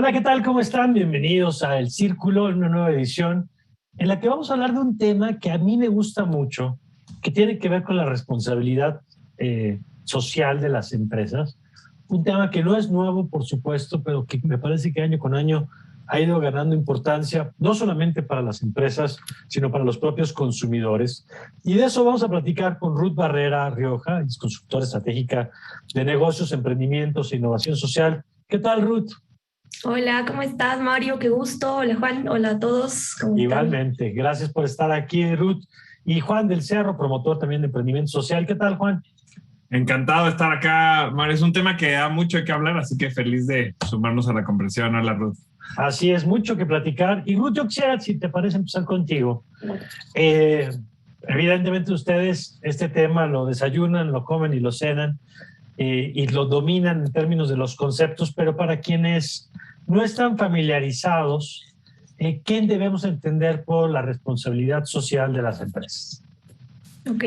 Hola, ¿qué tal? ¿Cómo están? Bienvenidos a El Círculo, en una nueva edición en la que vamos a hablar de un tema que a mí me gusta mucho, que tiene que ver con la responsabilidad social de las empresas. Un tema que no es nuevo, por supuesto, pero que me parece que año con año ha ido ganando importancia, no solamente para las empresas, sino para los propios consumidores. Y de eso vamos a platicar con Ruth Barrera Rioja, es consultora estratégica de negocios, emprendimientos e innovación social. ¿Qué tal, Ruth? Hola, ¿cómo estás, Mario? Qué gusto. Hola, Juan. Hola a todos. ¿Cómo están? Igualmente, gracias por estar aquí, Ruth. Y Juan del Cerro, promotor también de emprendimiento social. ¿Qué tal, Juan? Encantado de estar acá, Mario. Es un tema que da mucho que hablar, así que feliz de sumarnos a la conversación. Hola, Ruth. Así es, mucho que platicar. Y Ruth, yo quisiera, si te parece, empezar contigo. Evidentemente ustedes este tema lo desayunan, lo comen y lo cenan y lo dominan en términos de los conceptos, pero para quienes no están familiarizados, ¿qué debemos entender por la responsabilidad social de las empresas? Ok,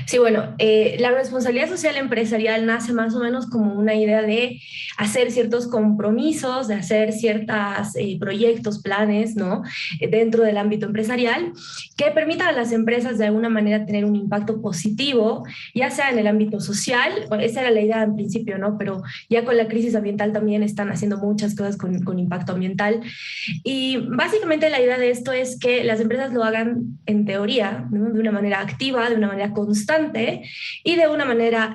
sí, bueno, la responsabilidad social empresarial nace más o menos como una idea de hacer ciertos compromisos, de hacer ciertos proyectos, planes, ¿no? Dentro del ámbito empresarial que permitan a las empresas de alguna manera tener un impacto positivo, ya sea en el ámbito social, bueno, esa era la idea en principio, ¿no? Pero ya con la crisis ambiental también están haciendo muchas cosas con impacto ambiental. Y básicamente la idea de esto es que las empresas lo hagan en teoría, ¿no? De una manera activa, de una manera constante y de una manera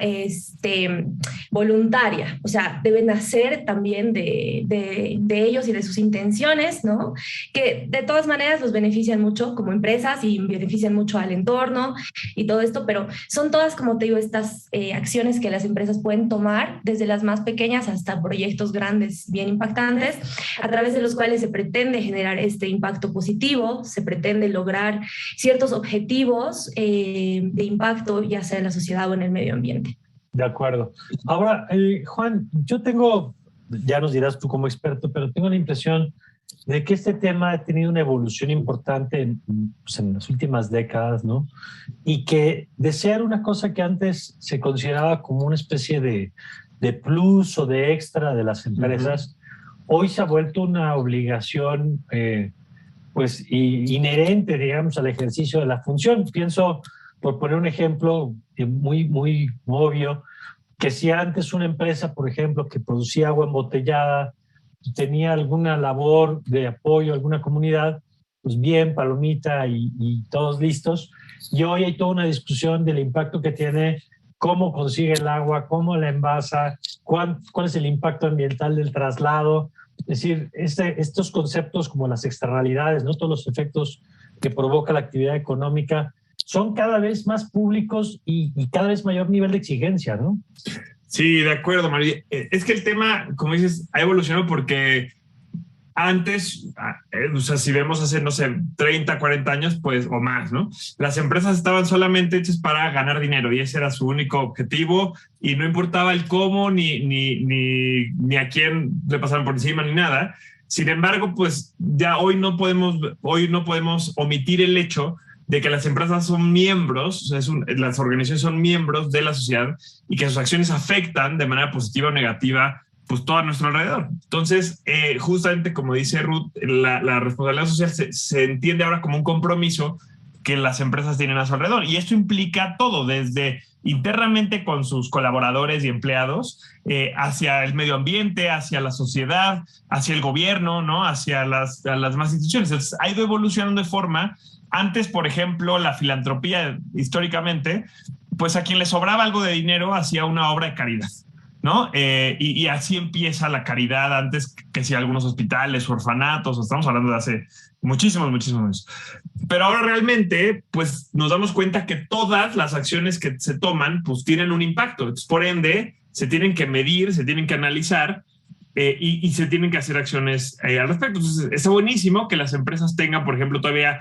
voluntaria. O sea, deben nacer también de ellos y de sus intenciones, ¿no? Que de todas maneras los benefician mucho como empresas y benefician mucho al entorno y todo esto, pero son todas, como te digo, estas acciones que las empresas pueden tomar, desde las más pequeñas hasta proyectos grandes bien impactantes, a través de los cuales se pretende generar este impacto positivo, se pretende lograr ciertos objetivos de impacto, ya sea en la sociedad o en el medio ambiente. De acuerdo. Ahora, Juan, yo tengo, ya nos dirás tú como experto, pero tengo la impresión de que este tema ha tenido una evolución importante en las últimas décadas, ¿no? Y que de ser una cosa que antes se consideraba como una especie de plus o de extra de las empresas, hoy se ha vuelto una obligación pues inherente, digamos, al ejercicio de la función. Pienso, por poner un ejemplo muy obvio, que si antes una empresa, por ejemplo, que producía agua embotellada, tenía alguna labor de apoyo a alguna comunidad, pues bien, palomita y todos listos. Y hoy hay toda una discusión del impacto que tiene, cómo consigue el agua, cómo la envasa, cuál es el impacto ambiental del traslado. Es decir, estos conceptos como las externalidades, ¿no? Todos los efectos que provoca la actividad económica, son cada vez más públicos y cada vez mayor nivel de exigencia, ¿no? Sí, de acuerdo, María. Es que el tema, como dices, ha evolucionado porque antes, o sea, si vemos hace, no sé, 30, 40 años, pues, o más, ¿no? Las empresas estaban solamente hechas para ganar dinero y ese era su único objetivo y no importaba el cómo ni a quién le pasaban por encima ni nada. Sin embargo, pues ya hoy no podemos omitir el hecho de que las empresas son miembros, o sea, las organizaciones son miembros de la sociedad y que sus acciones afectan de manera positiva o negativa pues todo a nuestro alrededor. Entonces, justamente como dice Ruth, la responsabilidad social se entiende ahora como un compromiso que las empresas tienen a su alrededor. Y esto implica todo, desde internamente con sus colaboradores y empleados, hacia el medio ambiente, hacia la sociedad, hacia el gobierno, ¿no? Hacia las más instituciones. Entonces, ha ido evolucionando de forma. Antes, por ejemplo, la filantropía, históricamente, pues a quien le sobraba algo de dinero hacía una obra de caridad, ¿no? Y así empieza la caridad antes que si algunos hospitales, orfanatos, estamos hablando de hace muchísimos años. Pero ahora realmente, pues nos damos cuenta que todas las acciones que se toman, pues tienen un impacto. Entonces, por ende, se tienen que medir, se tienen que analizar y se tienen que hacer acciones al respecto. Entonces, está buenísimo que las empresas tengan, por ejemplo, todavía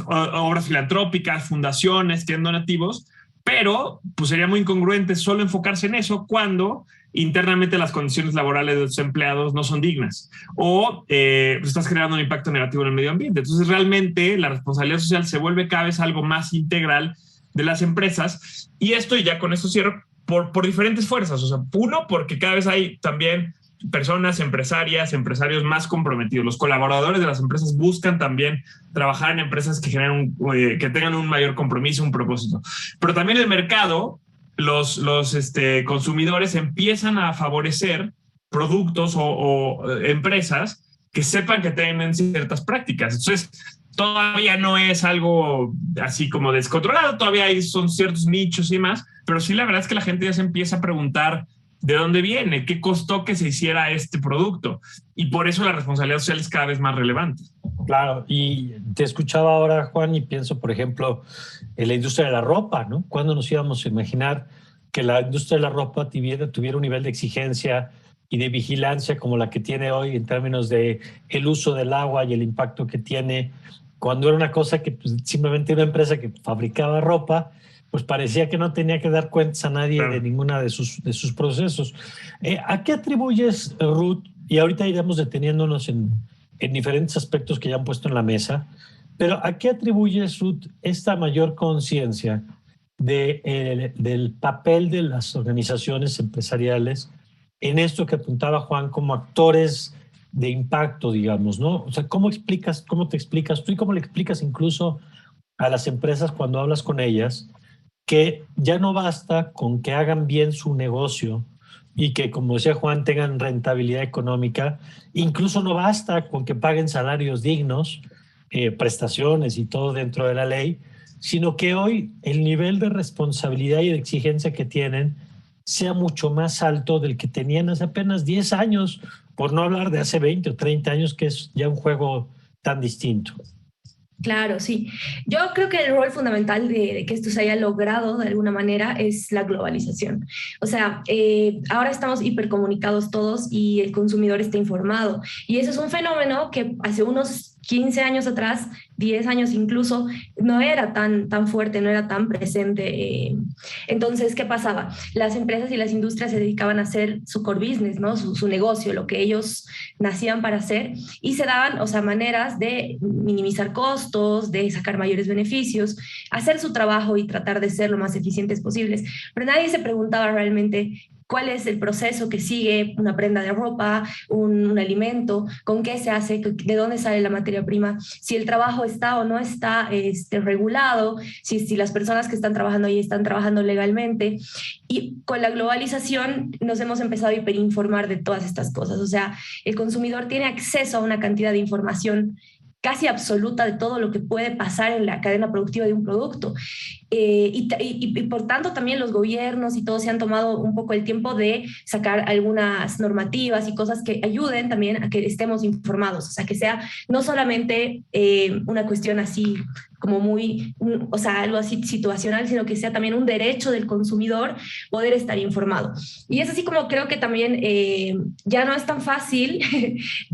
obras filantrópicas, fundaciones, tienen donativos, pero pues sería muy incongruente solo enfocarse en eso cuando internamente las condiciones laborales de los empleados no son dignas o pues estás generando un impacto negativo en el medio ambiente. Entonces realmente la responsabilidad social se vuelve cada vez algo más integral de las empresas y esto, y ya con esto cierro, por diferentes fuerzas. O sea, uno, porque cada vez hay también personas, empresarias, empresarios más comprometidos. Los colaboradores de las empresas buscan también trabajar en empresas que generen que tengan un mayor compromiso, un propósito. Pero también el mercado, los consumidores empiezan a favorecer productos o empresas que sepan que tienen ciertas prácticas. Entonces, todavía no es algo así como descontrolado, todavía son ciertos nichos y más, pero sí la verdad es que la gente ya se empieza a preguntar de dónde viene, qué costó que se hiciera este producto, y por eso la responsabilidad social es cada vez más relevante. Claro, y te escuchaba ahora, Juan, y pienso, por ejemplo, en la industria de la ropa, ¿no? ¿Cuándo nos íbamos a imaginar que la industria de la ropa tuviera un nivel de exigencia y de vigilancia como la que tiene hoy en términos de el uso del agua y el impacto que tiene, cuando era una cosa que pues, simplemente una empresa que fabricaba ropa, pues parecía que no tenía que dar cuentas a nadie de ninguna de sus procesos. ¿A qué atribuyes, Ruth? Y ahorita iremos deteniéndonos en diferentes aspectos que ya han puesto en la mesa, pero ¿a qué atribuyes, Ruth, esta mayor conciencia del papel de las organizaciones empresariales en esto que apuntaba Juan como actores de impacto, digamos, ¿no? O sea, cómo te explicas tú y cómo le explicas incluso a las empresas cuando hablas con ellas que ya no basta con que hagan bien su negocio y que, como decía Juan, tengan rentabilidad económica, incluso no basta con que paguen salarios dignos, prestaciones y todo dentro de la ley, sino que hoy el nivel de responsabilidad y de exigencia que tienen sea mucho más alto del que tenían hace apenas 10 años, por no hablar de hace 20 o 30 años, que es ya un juego tan distinto. Claro, sí. Yo creo que el rol fundamental de que esto se haya logrado de alguna manera es la globalización. O sea, ahora estamos hipercomunicados todos y el consumidor está informado. Y eso es un fenómeno que hace unos 15 años atrás, 10 años incluso, no era tan fuerte, no era tan presente. Entonces, ¿qué pasaba? Las empresas y las industrias se dedicaban a hacer su core business, ¿no? Su negocio, lo que ellos nacían para hacer, y se daban, o sea, maneras de minimizar costos, de sacar mayores beneficios, hacer su trabajo y tratar de ser lo más eficientes posibles. Pero nadie se preguntaba realmente cuál es el proceso que sigue una prenda de ropa, un alimento, con qué se hace, de dónde sale la materia prima, si el trabajo está o no está regulado, si las personas que están trabajando ahí están trabajando legalmente. Y con la globalización nos hemos empezado a hiperinformar de todas estas cosas. O sea, el consumidor tiene acceso a una cantidad de información casi absoluta de todo lo que puede pasar en la cadena productiva de un producto. Y por tanto también los gobiernos y todos se han tomado un poco el tiempo de sacar algunas normativas y cosas que ayuden también a que estemos informados, o sea, que sea no solamente una cuestión así como muy, o sea, algo así situacional, sino que sea también un derecho del consumidor poder estar informado. Y es así como creo que también ya no es tan fácil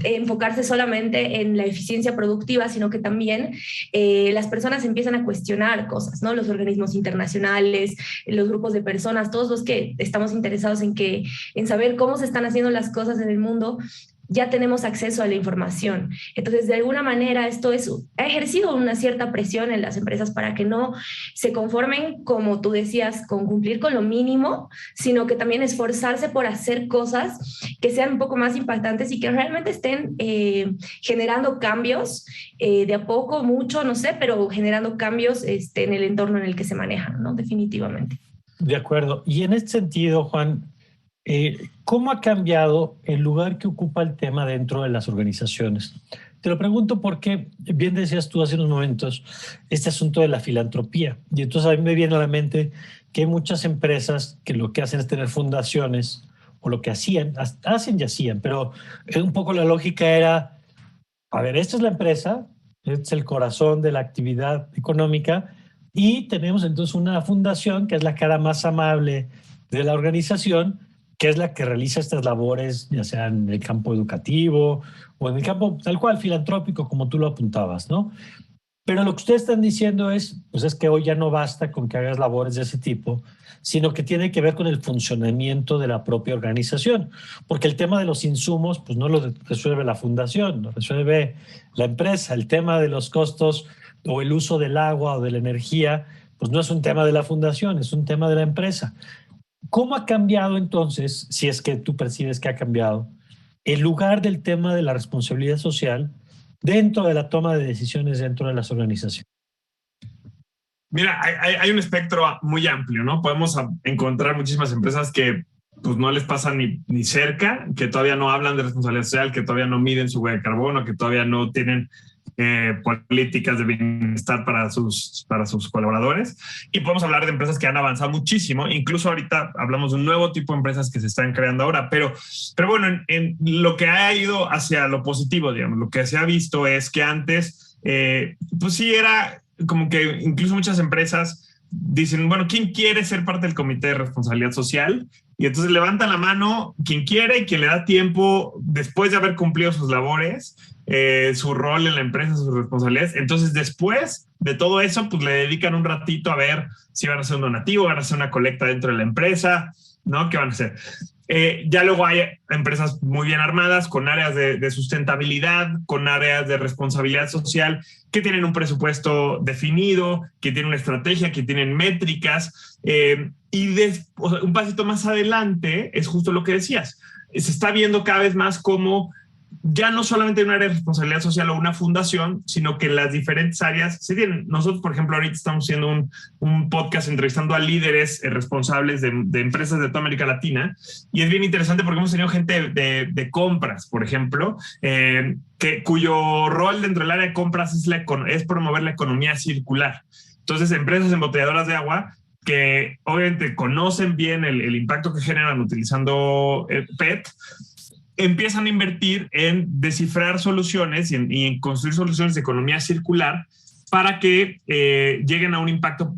enfocarse solamente en la eficiencia productiva, sino que también las personas empiezan a cuestionar cosas, ¿no? Los organismos internacionales, los grupos de personas, todos los que estamos interesados en saber cómo se están haciendo las cosas en el mundo, ya tenemos acceso a la información. Entonces, de alguna manera, ha ejercido una cierta presión en las empresas para que no se conformen, como tú decías, con cumplir con lo mínimo, sino que también esforzarse por hacer cosas que sean un poco más impactantes y que realmente estén generando cambios, de a poco, mucho, no sé, pero generando cambios en el entorno en el que se manejan, ¿no? Definitivamente. De acuerdo. Y en este sentido, Juan, ¿cómo ha cambiado el lugar que ocupa el tema dentro de las organizaciones? Te lo pregunto porque, bien decías tú hace unos momentos, este asunto de la filantropía. Y entonces a mí me viene a la mente que hay muchas empresas que lo que hacen es tener fundaciones, o lo que hacen y hacían, pero un poco la lógica era, a ver, esta es la empresa, este es el corazón de la actividad económica, y tenemos entonces una fundación que es la cara más amable de la organización, que es la que realiza estas labores, ya sea en el campo educativo o en el campo tal cual filantrópico, como tú lo apuntabas, ¿no? Pero lo que ustedes están diciendo pues es que hoy ya no basta con que hagas labores de ese tipo, sino que tiene que ver con el funcionamiento de la propia organización, porque el tema de los insumos pues no lo resuelve la fundación, lo resuelve la empresa. El tema de los costos o el uso del agua o de la energía pues no es un tema de la fundación, es un tema de la empresa. ¿Cómo ha cambiado entonces, si es que tú percibes que ha cambiado, el lugar del tema de la responsabilidad social dentro de la toma de decisiones dentro de las organizaciones? Mira, hay un espectro muy amplio, ¿no? Podemos encontrar muchísimas empresas que pues no les pasa ni cerca, que todavía no hablan de responsabilidad social, que todavía no miden su huella de carbono, que todavía no tienen políticas de bienestar para sus colaboradores. Y podemos hablar de empresas que han avanzado muchísimo. Incluso ahorita hablamos de un nuevo tipo de empresas que se están creando ahora. Pero bueno, en lo que ha ido hacia lo positivo, digamos, lo que se ha visto es que antes, pues sí era como que incluso muchas empresas dicen, bueno, ¿quién quiere ser parte del comité de responsabilidad social? Y entonces levantan la mano quien quiere y quien le da tiempo después de haber cumplido sus labores, su rol en la empresa, sus responsabilidades. Entonces, después de todo eso, pues le dedican un ratito a ver si van a hacer un donativo, van a hacer una colecta dentro de la empresa, ¿no? ¿Qué van a hacer? Ya luego hay empresas muy bien armadas con áreas de sustentabilidad, con áreas de responsabilidad social, que tienen un presupuesto definido, que tienen una estrategia, que tienen métricas. O sea, un pasito más adelante es justo lo que decías. Se está viendo cada vez más como ya no solamente hay un área de responsabilidad social o una fundación, sino que las diferentes áreas se tienen. Nosotros, por ejemplo, ahorita estamos haciendo un podcast entrevistando a líderes responsables de empresas de toda América Latina, y es bien interesante porque hemos tenido gente de compras, por ejemplo, cuyo rol dentro del área de compras es promover la economía circular. Entonces, empresas embotelladoras de agua que obviamente conocen bien el impacto que generan utilizando PET, empiezan a invertir en descifrar soluciones y en construir soluciones de economía circular para que lleguen a un impacto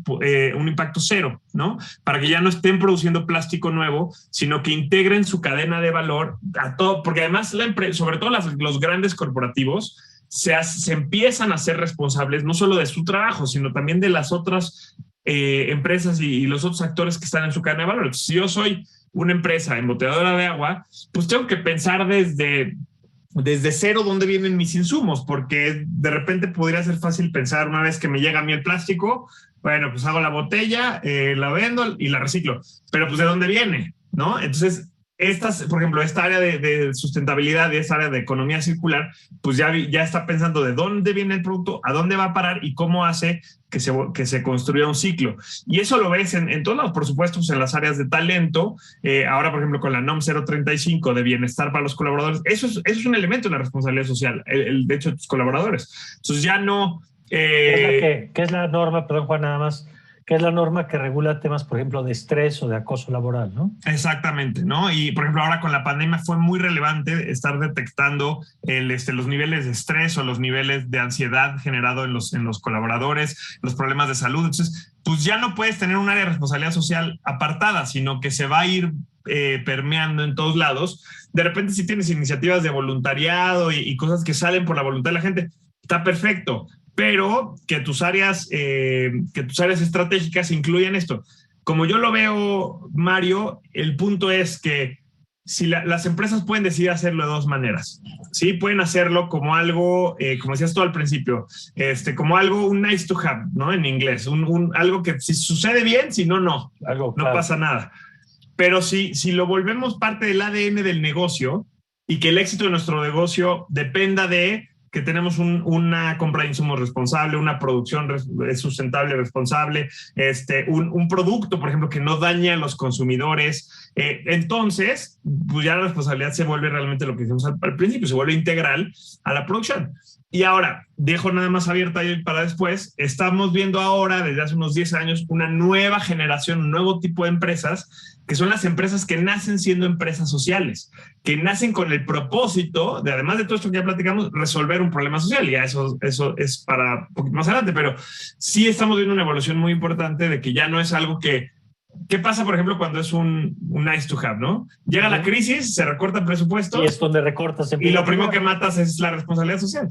cero, ¿no? Para que ya no estén produciendo plástico nuevo, sino que integren su cadena de valor a todo, porque además sobre todo los grandes corporativos se empiezan a ser responsables no solo de su trabajo, sino también de las otras empresas y los otros actores que están en su cadena de valor. Entonces, si yo soy una empresa embotelladora de agua, pues tengo que pensar desde cero dónde vienen mis insumos, porque de repente podría ser fácil pensar, una vez que me llega a mí el plástico, bueno, pues hago la botella, la vendo y la reciclo, pero pues ¿de dónde viene? ¿No? Entonces, por ejemplo, esta área de sustentabilidad y esta área de economía circular, pues ya está pensando de dónde viene el producto, a dónde va a parar y cómo hace que se construya un ciclo. Y eso lo ves en todos lados, por supuesto, pues en las áreas de talento. Ahora, por ejemplo, con la NOM 035 de bienestar para los colaboradores, eso es un elemento de la responsabilidad social, el de hecho de tus colaboradores. Entonces ya no... ¿Qué es la norma, perdón Juan, nada más, que es la norma que regula temas, por ejemplo, de estrés o de acoso laboral, ¿no? Exactamente, ¿no? Y, por ejemplo, ahora con la pandemia fue muy relevante estar detectando los niveles de estrés o los niveles de ansiedad generado en los colaboradores, los problemas de salud. Entonces, pues ya no puedes tener un área de responsabilidad social apartada, sino que se va a ir permeando en todos lados. De repente, si tienes iniciativas de voluntariado y cosas que salen por la voluntad de la gente, está perfecto. Pero que tus áreas estratégicas incluyan esto. Como yo lo veo, Mario, el punto es que si las empresas pueden decidir hacerlo de dos maneras. Sí, pueden hacerlo como algo, como decías tú al principio, como algo, un nice to have, ¿no? En inglés, algo que si sucede bien, si no, no pasa nada. Pero si lo volvemos parte del ADN del negocio y que el éxito de nuestro negocio dependa de que tenemos una compra de insumos responsable, una producción sustentable responsable, un producto, por ejemplo, que no daña a los consumidores, entonces, pues ya la responsabilidad se vuelve realmente lo que decíamos al principio, se vuelve integral a la producción. Y ahora, dejo nada más abierta para después, estamos viendo ahora, desde hace unos 10 años, una nueva generación, un nuevo tipo de empresas, que son las empresas que nacen siendo empresas sociales, que nacen con el propósito de, además de todo esto que ya platicamos, resolver un problema social. Y ya eso es para un poquito más adelante, pero sí estamos viendo una evolución muy importante de que ya no es algo que... ¿Qué pasa, por ejemplo, cuando es un nice to have, ¿no? Llega la crisis, se recorta el presupuesto. Y es donde recortas. Y lo primero que matas es la responsabilidad social.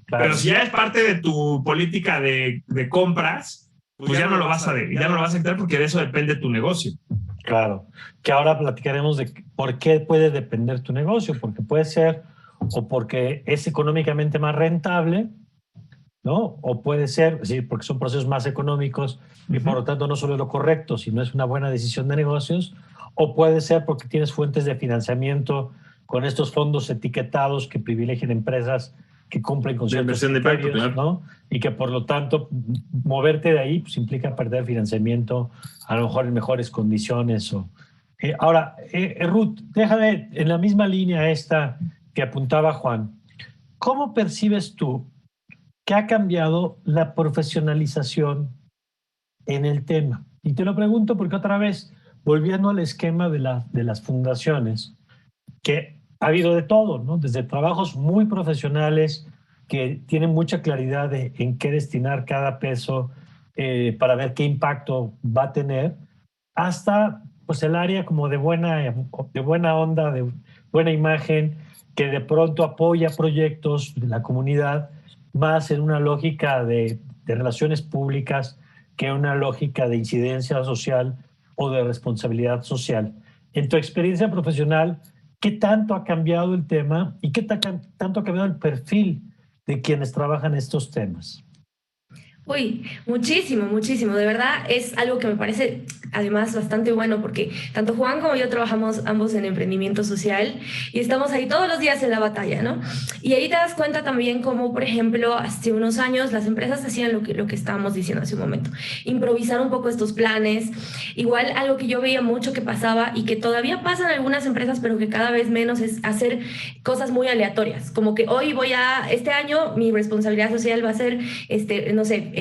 Claro. Pero si ya es parte de tu política de compras, pues ya no lo vas a quitar porque de eso depende tu negocio. Claro, que ahora platicaremos de por qué puede depender tu negocio, porque puede ser o porque es económicamente más rentable, ¿no? O puede ser, sí, porque son procesos más económicos y por lo tanto no solo es lo correcto, sino es una buena decisión de negocios, o puede ser porque tienes fuentes de financiamiento con estos fondos etiquetados que privilegian empresas que cumplen con ciertos criterios, ¿no? Y que por lo tanto moverte de ahí pues, implica perder financiamiento, a lo mejor en mejores condiciones. Ahora, Ruth, déjame en la misma línea esta que apuntaba Juan. ¿Cómo percibes tú que ha cambiado la profesionalización en el tema? Y te lo pregunto porque otra vez, volviendo al esquema de las fundaciones, que ha habido de todo, ¿no? Desde trabajos muy profesionales que tienen mucha claridad en qué destinar cada peso para ver qué impacto va a tener, hasta pues el área como de buena onda, de buena imagen, que de pronto apoya proyectos de la comunidad más en una lógica de relaciones públicas que una lógica de incidencia social o de responsabilidad social. En tu experiencia profesional, ¿qué tanto ha cambiado el tema y qué tanto ha cambiado el perfil de quienes trabajan estos temas? Uy, muchísimo, muchísimo. De verdad es algo que me parece además bastante bueno porque tanto Juan como yo trabajamos ambos en emprendimiento social y estamos ahí todos los días en la batalla, ¿no? Y ahí te das cuenta también como, por ejemplo, hace unos años las empresas hacían lo que estábamos diciendo hace un momento, improvisar un poco estos planes. Igual algo que yo veía mucho que pasaba y que todavía pasa en algunas empresas, pero que cada vez menos, es hacer cosas muy aleatorias. Como que hoy este año mi responsabilidad social va a ser, no sé,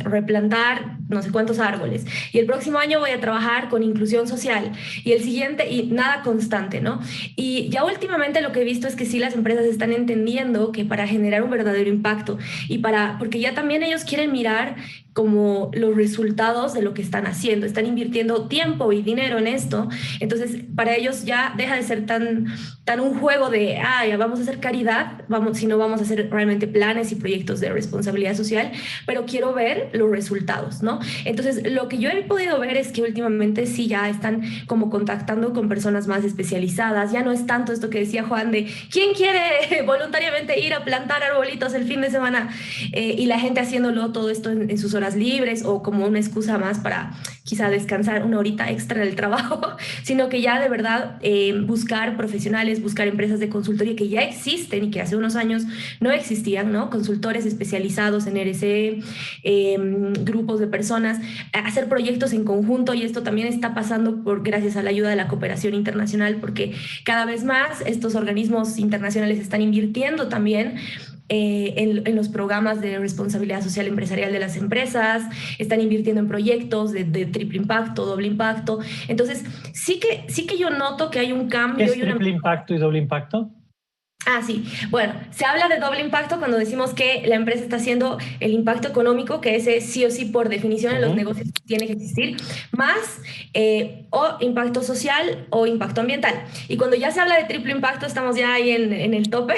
replantar no sé cuántos árboles y el próximo año voy a trabajar con inclusión social y el siguiente y nada constante, ¿no? Y ya últimamente lo que he visto es que sí las empresas están entendiendo que para generar un verdadero impacto y porque ya también ellos quieren mirar como los resultados de lo que están haciendo, están invirtiendo tiempo y dinero en esto, entonces para ellos ya deja de ser tan un juego de, ya vamos a hacer caridad, sino vamos a hacer realmente planes y proyectos de responsabilidad social, pero quiero ver los resultados, ¿no? Entonces lo que yo he podido ver es que últimamente sí ya están como contactando con personas más especializadas, ya no es tanto esto que decía Juan de, ¿quién quiere voluntariamente ir a plantar arbolitos el fin de semana? Y la gente haciéndolo todo esto en sus horas libres o como una excusa más para quizá descansar una horita extra del trabajo, sino que ya de verdad buscar profesionales, buscar empresas de consultoría que ya existen y que hace unos años no existían, ¿no? Consultores especializados en RSE, grupos de personas, hacer proyectos en conjunto, y esto también está pasando gracias a la ayuda de la cooperación internacional, porque cada vez más estos organismos internacionales están invirtiendo también en los programas de responsabilidad social empresarial de las empresas, están invirtiendo en proyectos de triple impacto, doble impacto. Entonces, sí que yo noto que hay un cambio. ¿Qué es triple impacto y doble impacto? Sí. Bueno, se habla de doble impacto cuando decimos que la empresa está haciendo el impacto económico, que ese sí o sí por definición en los negocios tiene que existir, más o impacto social o impacto ambiental. Y cuando ya se habla de triple impacto estamos ya ahí en el tope,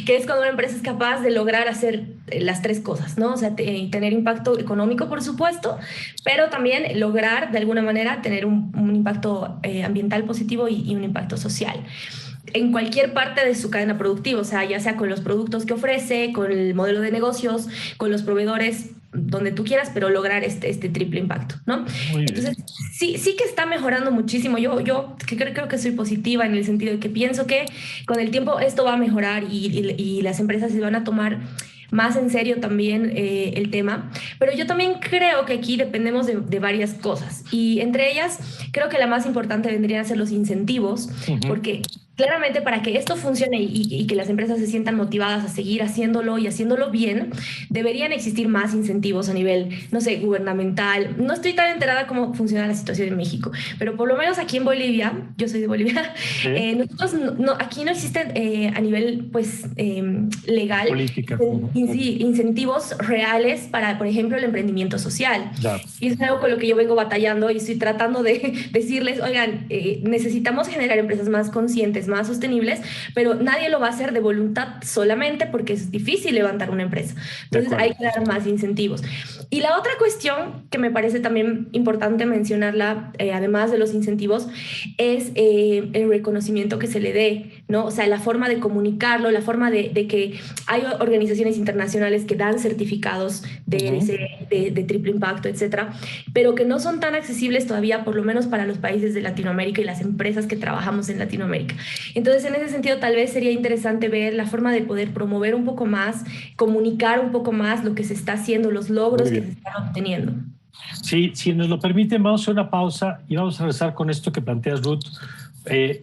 que es cuando una empresa es capaz de lograr hacer las tres cosas, ¿no? O sea, tener impacto económico, por supuesto, pero también lograr de alguna manera tener un impacto ambiental positivo y un impacto social en cualquier parte de su cadena productiva, o sea, ya sea con los productos que ofrece, con el modelo de negocios, con los proveedores, donde tú quieras, pero lograr este triple impacto, ¿no? Entonces, sí que está mejorando muchísimo. Yo creo que soy positiva en el sentido de que pienso que con el tiempo esto va a mejorar y las empresas se van a tomar más en serio también el tema, pero yo también creo que aquí dependemos de varias cosas, y entre ellas creo que la más importante vendrían a ser los incentivos, porque claramente para que esto funcione y que las empresas se sientan motivadas a seguir haciéndolo y haciéndolo bien, deberían existir más incentivos a nivel, no sé, gubernamental. No estoy tan enterada cómo funciona la situación en México, pero por lo menos aquí en Bolivia, yo soy de Bolivia, nosotros aquí no existen a nivel pues legal política, incentivos reales para, por ejemplo, el emprendimiento social. Y es algo con lo que yo vengo batallando y estoy tratando de decirles, oigan, necesitamos generar empresas más conscientes, más sostenibles, pero nadie lo va a hacer de voluntad solamente porque es difícil levantar una empresa. Entonces hay que dar más incentivos. Y la otra cuestión que me parece también importante mencionarla, además de los incentivos, es el reconocimiento que se le dé, ¿no? O sea, la forma de comunicarlo, la forma de que hay organizaciones internacionales que dan certificados de triple impacto, etcétera, pero que no son tan accesibles todavía, por lo menos para los países de Latinoamérica y las empresas que trabajamos en Latinoamérica. Entonces, en ese sentido, tal vez sería interesante ver la forma de poder promover un poco más, comunicar un poco más lo que se está haciendo, los logros que se están obteniendo. Sí, si nos lo permiten, vamos a hacer una pausa y vamos a regresar con esto que planteas, Ruth,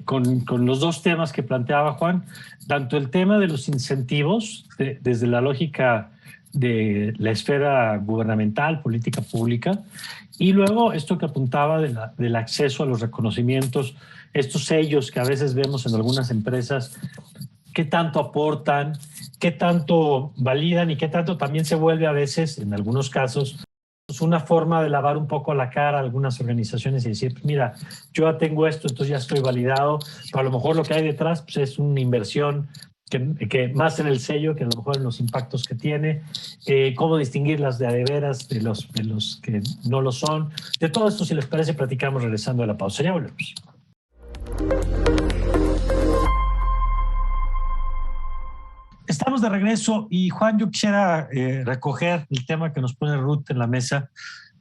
con los dos temas que planteaba Juan, tanto el tema de los incentivos, desde la lógica de la esfera gubernamental, política pública, y luego esto que apuntaba del acceso a los reconocimientos, estos sellos que a veces vemos en algunas empresas, qué tanto aportan, qué tanto validan y qué tanto también se vuelve a veces, en algunos casos, una forma de lavar un poco la cara a algunas organizaciones y decir, mira, yo ya tengo esto, entonces ya estoy validado, pero a lo mejor lo que hay detrás pues, es una inversión que más en el sello que a lo mejor en los impactos que tiene, cómo distinguir las de veras de los que no lo son. De todo esto, si les parece, platicamos regresando a la pausa. Ya volvemos. Estamos de regreso y Juan, yo quisiera recoger el tema que nos pone Ruth en la mesa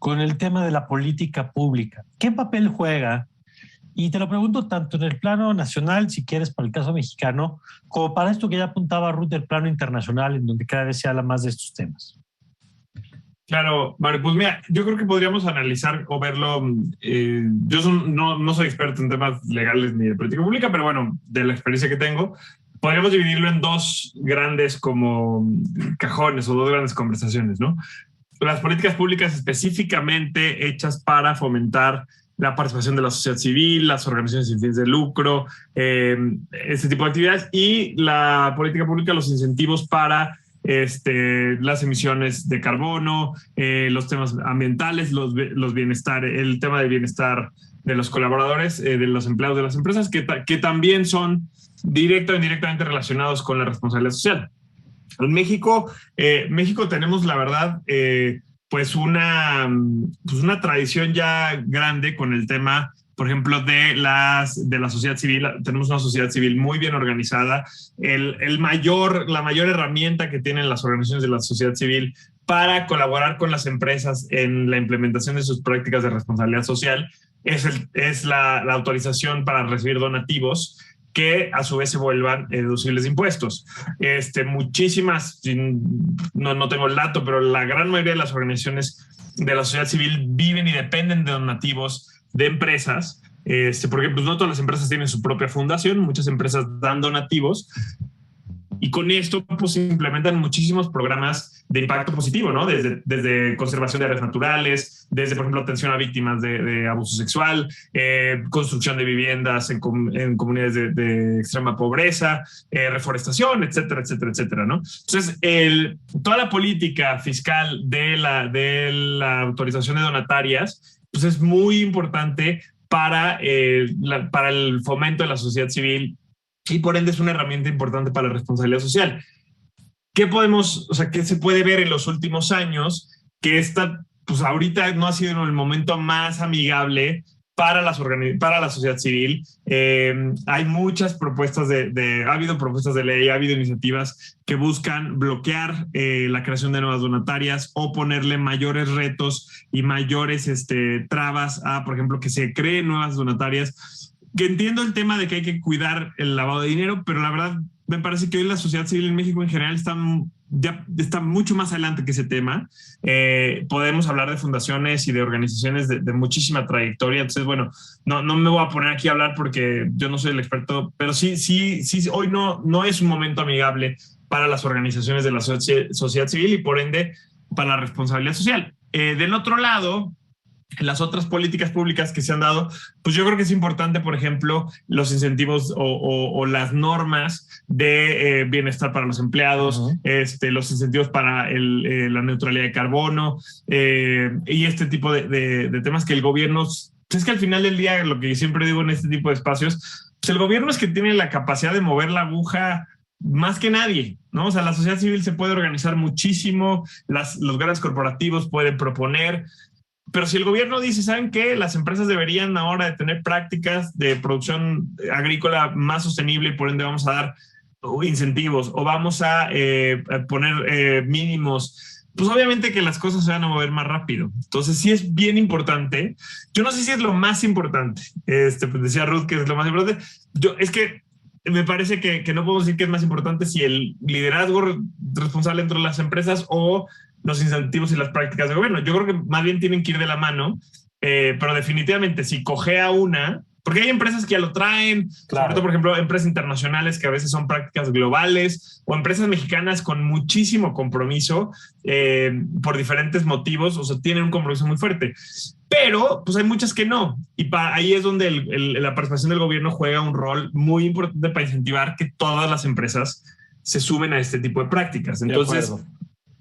con el tema de la política pública. ¿Qué papel juega? Y te lo pregunto tanto en el plano nacional, si quieres, para el caso mexicano, como para esto que ya apuntaba Ruth del plano internacional, en donde cada vez se habla más de estos temas. Claro, Mario, pues mira, yo creo que podríamos analizar o verlo. Yo no soy experto en temas legales ni de política pública, pero bueno, de la experiencia que tengo, podríamos dividirlo en dos grandes como cajones o dos grandes conversaciones, ¿no? Las políticas públicas específicamente hechas para fomentar la participación de la sociedad civil, las organizaciones sin fines de lucro, este tipo de actividades, y la política pública, los incentivos para las emisiones de carbono, los temas ambientales, los bienestar, el tema del bienestar de los colaboradores, de los empleados de las empresas, que también son directo o indirectamente relacionados con la responsabilidad social. En México tenemos, la verdad, pues una tradición ya grande con el tema, por ejemplo, de la sociedad civil. Tenemos una sociedad civil muy bien organizada. La mayor herramienta que tienen las organizaciones de la sociedad civil para colaborar con las empresas en la implementación de sus prácticas de responsabilidad social es la autorización para recibir donativos, que a su vez se vuelvan deducibles de impuestos. Muchísimas, no tengo el dato, pero la gran mayoría de las organizaciones de la sociedad civil viven y dependen de donativos de empresas, porque pues, no todas las empresas tienen su propia fundación, muchas empresas dan donativos, y con esto pues implementan muchísimos programas de impacto positivo, ¿no? Desde conservación de áreas naturales, desde, por ejemplo, atención a víctimas de abuso sexual, construcción de viviendas en comunidades de extrema pobreza, reforestación, etcétera, etcétera, etcétera, ¿no? Entonces, toda la política fiscal de la autorización de donatarias pues es muy importante para el fomento de la sociedad civil, y por ende es una herramienta importante para la responsabilidad social. ¿Qué se puede ver en los últimos años? Que pues ahorita no ha sido el momento más amigable para la sociedad civil. Hay muchas propuestas ha habido propuestas de ley, ha habido iniciativas que buscan bloquear la creación de nuevas donatarias o ponerle mayores retos y mayores trabas a, por ejemplo, que se creen nuevas donatarias. Que entiendo el tema de que hay que cuidar el lavado de dinero, pero la verdad me parece que hoy la sociedad civil en México en general está mucho más adelante que ese tema. Podemos hablar de fundaciones y de organizaciones de muchísima trayectoria. Entonces, bueno, no me voy a poner aquí a hablar porque yo no soy el experto, pero sí, hoy no es un momento amigable para las organizaciones de la sociedad civil y por ende para la responsabilidad social. Del otro lado, las otras políticas públicas que se han dado, pues yo creo que es importante, por ejemplo, los incentivos o las normas de bienestar para los empleados, los incentivos para la neutralidad de carbono, y este tipo de temas que el gobierno, pues es que al final del día, lo que siempre digo en este tipo de espacios, pues el gobierno es que tiene la capacidad de mover la aguja más que nadie, ¿no? O sea, la sociedad civil se puede organizar muchísimo, los grandes corporativos pueden proponer. Pero si el gobierno dice, ¿saben qué? Las empresas deberían ahora de tener prácticas de producción agrícola más sostenible y por ende vamos a dar incentivos o vamos a poner mínimos, pues obviamente que las cosas se van a mover más rápido. Entonces sí es bien importante. Yo no sé si es lo más importante. Pues decía Ruth que es lo más importante. Es que me parece que no podemos decir que es más importante si el liderazgo responsable dentro de las empresas o los incentivos y las prácticas de gobierno. Yo creo que más bien tienen que ir de la mano, pero definitivamente si cojea una, porque hay empresas que ya lo traen, claro. sobre todo, por ejemplo, empresas internacionales que a veces son prácticas globales o empresas mexicanas con muchísimo compromiso por diferentes motivos, o sea, tienen un compromiso muy fuerte. Pero pues hay muchas que no. Y ahí es donde la participación del gobierno juega un rol muy importante para incentivar que todas las empresas se sumen a este tipo de prácticas. Entonces,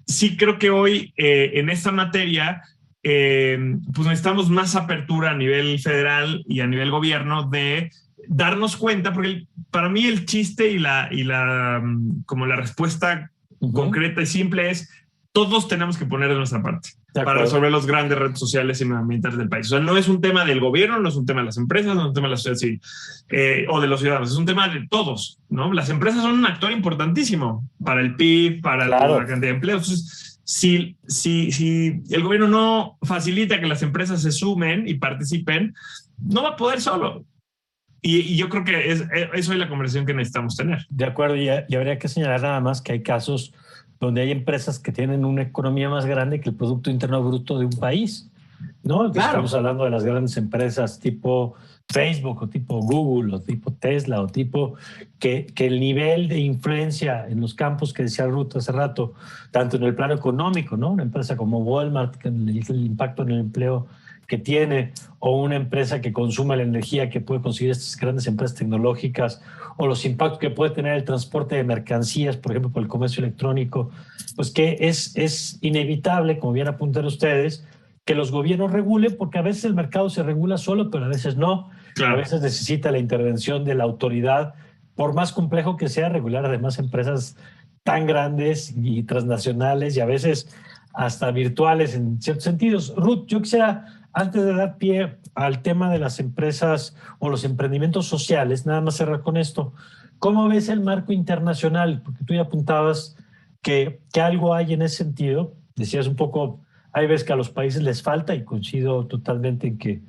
sí creo que hoy en esta materia pues necesitamos más apertura a nivel federal y a nivel gobierno de darnos cuenta, porque para mí el chiste y como la respuesta concreta y simple es todos tenemos que poner de nuestra parte para resolver los grandes retos sociales y medioambientales del país. O sea, no es un tema del gobierno, no es un tema de las empresas, no es un tema de la sociedad civil o de los ciudadanos, es un tema de todos, ¿no? Las empresas son un actor importantísimo para el PIB, para la cantidad de empleos. Entonces, si el gobierno no facilita que las empresas se sumen y participen, no va a poder solo. Y yo creo que eso es la conversación que necesitamos tener. De acuerdo, y habría que señalar nada más que hay casos donde hay empresas que tienen una economía más grande que el Producto Interno Bruto de un país, ¿no? Claro. Estamos hablando de las grandes empresas tipo Facebook o tipo Google o tipo Tesla o tipo que el nivel de influencia en los campos que decía Ruth hace rato, tanto en el plano económico, ¿no? Una empresa como Walmart, el impacto en el empleo que tiene, o una empresa que consuma la energía que puede conseguir estas grandes empresas tecnológicas, o los impactos que puede tener el transporte de mercancías, por ejemplo, por el comercio electrónico, pues que es inevitable, como bien apuntan ustedes, que los gobiernos regulen, porque a veces el mercado se regula solo, pero a veces no. Claro. A veces necesita la intervención de la autoridad, por más complejo que sea regular además empresas tan grandes y transnacionales y a veces hasta virtuales en ciertos sentidos. Ruth, yo quisiera, antes de dar pie al tema de las empresas o los emprendimientos sociales, nada más cerrar con esto. ¿Cómo ves el marco internacional? Porque tú ya apuntabas que algo hay en ese sentido. Decías un poco, hay veces que a los países les falta, y coincido totalmente en que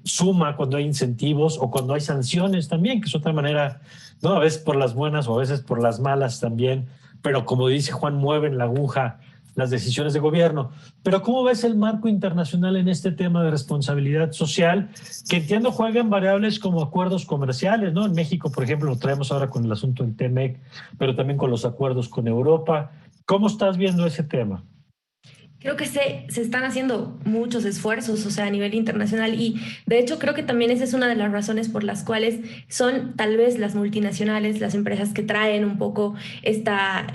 suma cuando hay incentivos o cuando hay sanciones también, que es otra manera, ¿no? A veces por las buenas o a veces por las malas también, pero como dice Juan, mueven la aguja las decisiones de gobierno. Pero ¿cómo ves el marco internacional en este tema de responsabilidad social? Que entiendo juegan variables como acuerdos comerciales, ¿no? En México, por ejemplo, lo traemos ahora con el asunto del TEMEC, pero también con los acuerdos con Europa. ¿Cómo estás viendo ese tema? Creo que se están haciendo muchos esfuerzos, o sea, a nivel internacional, y de hecho creo que también esa es una de las razones por las cuales son tal vez las multinacionales, las empresas que traen un poco esta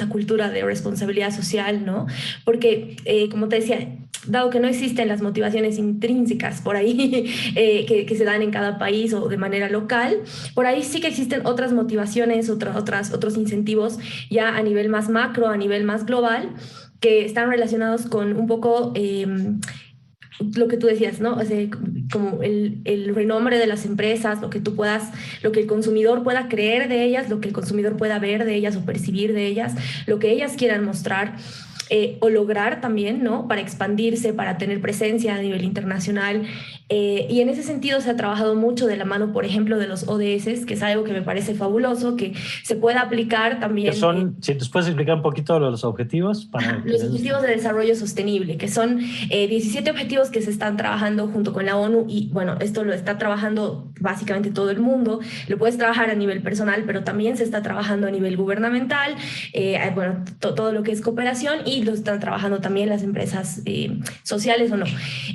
cultura de responsabilidad social, ¿no? Porque, como te decía, dado que no existen las motivaciones intrínsecas por ahí que se dan en cada país o de manera local, por ahí sí que existen otras motivaciones, otros incentivos ya a nivel más macro, a nivel más global, que están relacionados con un poco lo que tú decías, ¿no? O sea, como el renombre de las empresas, lo que el consumidor pueda creer de ellas, lo que el consumidor pueda ver de ellas o percibir de ellas, lo que ellas quieran mostrar. O lograr también, ¿no? Para expandirse, para tener presencia a nivel internacional. Y en ese sentido se ha trabajado mucho de la mano, por ejemplo, de los ODS, que es algo que me parece fabuloso, que se puede aplicar también. ¿Qué son? Si nos puedes explicar un poquito los objetivos. Los Objetivos de Desarrollo Sostenible, que son 17 objetivos que se están trabajando junto con la ONU, y bueno, esto lo está trabajando básicamente todo el mundo. Lo puedes trabajar a nivel personal, pero también se está trabajando a nivel gubernamental, bueno, todo lo que es cooperación, y lo están trabajando también las empresas sociales o no.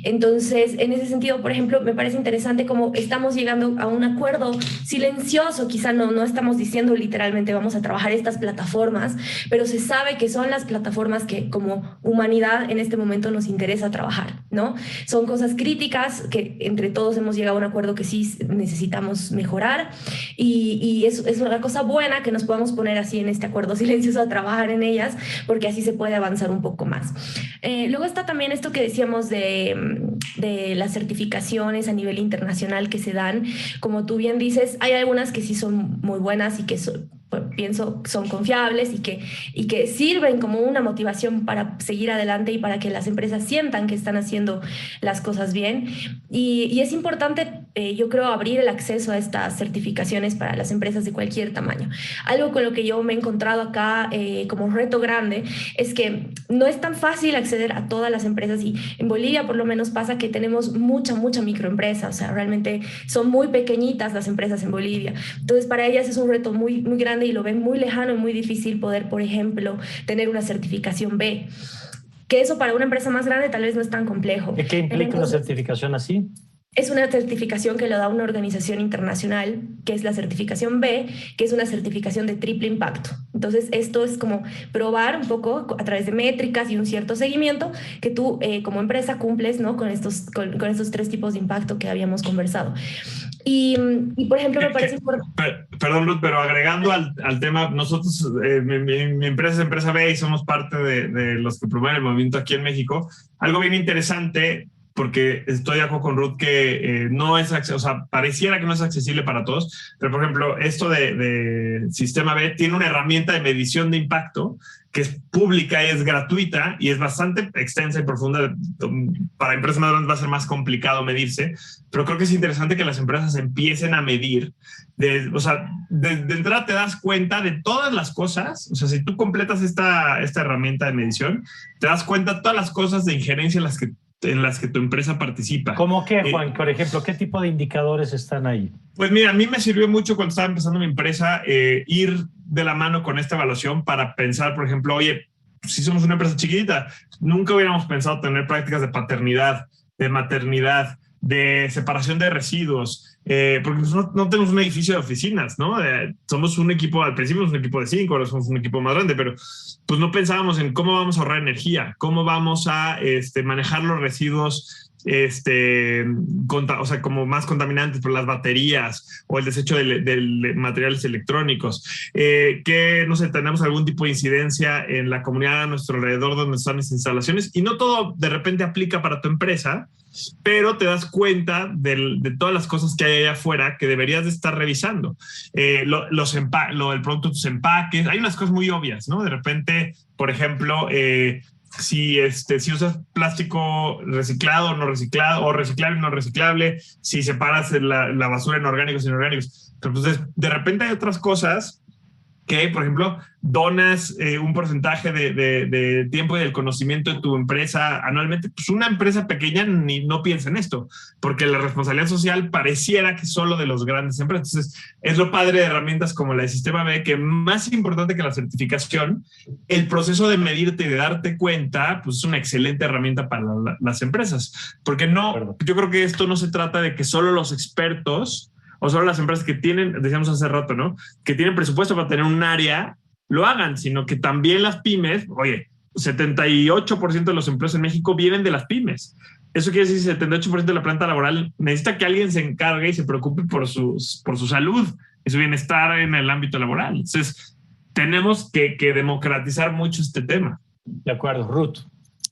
Entonces, en ese sentido, por ejemplo, me parece interesante cómo estamos llegando a un acuerdo silencioso, quizá no estamos diciendo literalmente vamos a trabajar estas plataformas, pero se sabe que son las plataformas que como humanidad en este momento nos interesa trabajar, ¿no? Son cosas críticas que entre todos hemos llegado a un acuerdo que sí necesitamos mejorar, y es una cosa buena que nos podamos poner así en este acuerdo silencioso a trabajar en ellas, porque así se puede avanzar un poco más. Luego está también esto que decíamos de las certificaciones a nivel internacional que se dan. Como tú bien dices, hay algunas que sí son muy buenas y que pienso son confiables y que sirven como una motivación para seguir adelante y para que las empresas sientan que están haciendo las cosas bien. Y es importante, yo creo, abrir el acceso a estas certificaciones para las empresas de cualquier tamaño. Algo con lo que yo me he encontrado acá como reto grande es que no es tan fácil acceder a todas las empresas, y en Bolivia por lo menos pasa que tenemos mucha microempresa, o sea, realmente son muy pequeñitas las empresas en Bolivia. Entonces, para ellas es un reto muy grande y lo ven muy lejano y muy difícil poder, por ejemplo, tener una certificación B. Que eso para una empresa más grande tal vez no es tan complejo. ¿Qué implica una certificación así? Es una certificación que lo da una organización internacional, que es la certificación B, que es una certificación de triple impacto. Entonces, esto es como probar un poco a través de métricas y un cierto seguimiento que tú como empresa cumples, ¿no? con estos 3 tipos de impacto que habíamos conversado. Y por ejemplo, me parece importante... Perdón, Ruth, pero agregando al tema, nosotros, mi empresa es Empresa B y somos parte de los que promueven el movimiento aquí en México. Algo bien interesante, porque estoy de acuerdo con Ruth que no es, o sea, pareciera que no es accesible para todos, pero por ejemplo, esto de Sistema B tiene una herramienta de medición de impacto que es pública y es gratuita y es bastante extensa y profunda. Para empresas más grandes va a ser más complicado medirse, pero creo que es interesante que las empresas empiecen a medir. O sea, de entrada te das cuenta de todas las cosas. O sea, si tú completas esta herramienta de medición, te das cuenta de todas las cosas de injerencia en las que tu empresa participa. ¿Cómo qué, Juan? Por ejemplo, ¿qué tipo de indicadores están ahí? Pues mira, a mí me sirvió mucho cuando estaba empezando mi empresa ir de la mano con esta evaluación para pensar, por ejemplo, oye, si somos una empresa chiquitita, nunca hubiéramos pensado tener prácticas de paternidad, de maternidad, de separación de residuos, porque no tenemos un edificio de oficinas, ¿no? Somos un equipo, al principio somos un equipo de 5, ahora somos un equipo más grande, pero pues no pensábamos en cómo vamos a ahorrar energía, cómo vamos a manejar los residuos, o sea, como más contaminantes por las baterías o el desecho de materiales electrónicos, que, no sé, tenemos algún tipo de incidencia en la comunidad a nuestro alrededor donde están las instalaciones, y no todo de repente aplica para tu empresa, pero te das cuenta de todas las cosas que hay allá afuera que deberías de estar revisando. El producto de tus empaques, hay unas cosas muy obvias, ¿no? De repente, por ejemplo, si usas plástico reciclado o no reciclado, o reciclable o no reciclable, si separas la basura en orgánicos y inorgánicos. Entonces, de repente hay otras cosas que, por ejemplo, donas un porcentaje de tiempo y del conocimiento de tu empresa anualmente. Pues una empresa pequeña no piensa en esto, porque la responsabilidad social pareciera que es solo de los grandes empresas. Entonces, es lo padre de herramientas como la de Sistema B, que más importante que la certificación, el proceso de medirte y de darte cuenta, pues es una excelente herramienta para las empresas. Porque yo creo que esto no se trata de que solo los expertos o solo las empresas que tienen, decíamos hace rato, ¿no? Que tienen presupuesto para tener un área, lo hagan, sino que también las pymes, oye, 78% de los empleos en México vienen de las pymes. Eso quiere decir que 78% de la planta laboral necesita que alguien se encargue y se preocupe por su salud y su bienestar en el ámbito laboral. Entonces, tenemos que democratizar mucho este tema. De acuerdo, Ruth.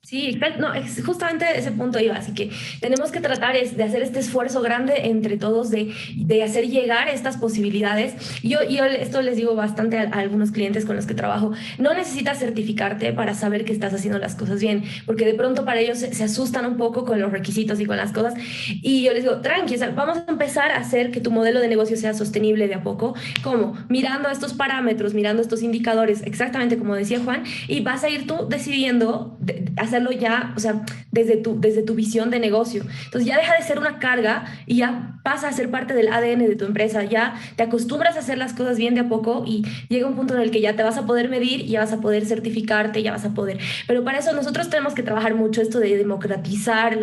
Sí, no, es justamente ese punto iba, así que tenemos que tratar de hacer este esfuerzo grande entre todos de hacer llegar estas posibilidades. Yo esto les digo bastante a algunos clientes con los que trabajo, no necesitas certificarte para saber que estás haciendo las cosas bien, porque de pronto para ellos se asustan un poco con los requisitos y con las cosas, y yo les digo, tranqui, vamos a empezar a hacer que tu modelo de negocio sea sostenible de a poco. ¿Cómo? Mirando estos parámetros, mirando estos indicadores, exactamente como decía Juan, y vas a ir tú decidiendo hacerlo ya, o sea, desde tu visión de negocio. Entonces ya deja de ser una carga y ya pasa a ser parte del ADN de tu empresa, ya te acostumbras a hacer las cosas bien de a poco y llega un punto en el que ya te vas a poder medir, ya vas a poder certificarte, ya vas a poder. Pero para eso nosotros tenemos que trabajar mucho esto de democratizar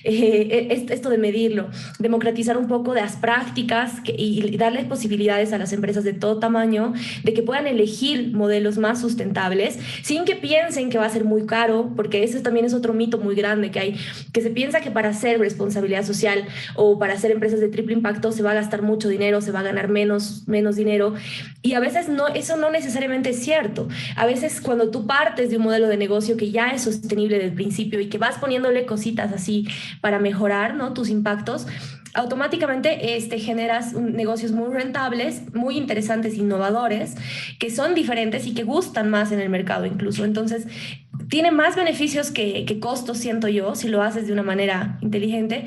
esto de medirlo, democratizar un poco de las prácticas y darles posibilidades a las empresas de todo tamaño de que puedan elegir modelos más sustentables sin que piensen que va a ser muy caro, porque ese también es otro mito muy grande que hay, que se piensa que para hacer responsabilidad social o para hacer empresas de triple impacto se va a gastar mucho dinero, se va a ganar menos dinero, y a veces eso no necesariamente es cierto. A veces cuando tú partes de un modelo de negocio que ya es sostenible desde el principio y que vas poniéndole cositas así para mejorar, ¿no?, tus impactos, automáticamente generas negocios muy rentables, muy interesantes, innovadores, que son diferentes y que gustan más en el mercado incluso. Entonces, tiene más beneficios que costos, siento yo, si lo haces de una manera inteligente.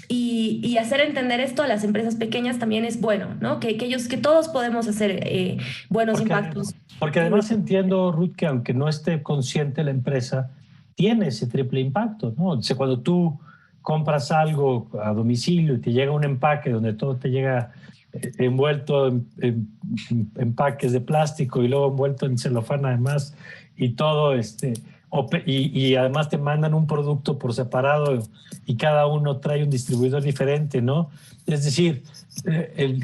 Y hacer entender esto a las empresas pequeñas también es bueno, ¿no? Que todos podemos hacer buenos impactos. Porque además entiendo, Ruth, que aunque no esté consciente la empresa, tiene ese triple impacto, ¿no? O sea, cuando tú compras algo a domicilio y te llega un empaque donde todo te llega envuelto en empaques de plástico y luego envuelto en celofán además y todo y además te mandan un producto por separado y cada uno trae un distribuidor diferente, ¿no? Es decir,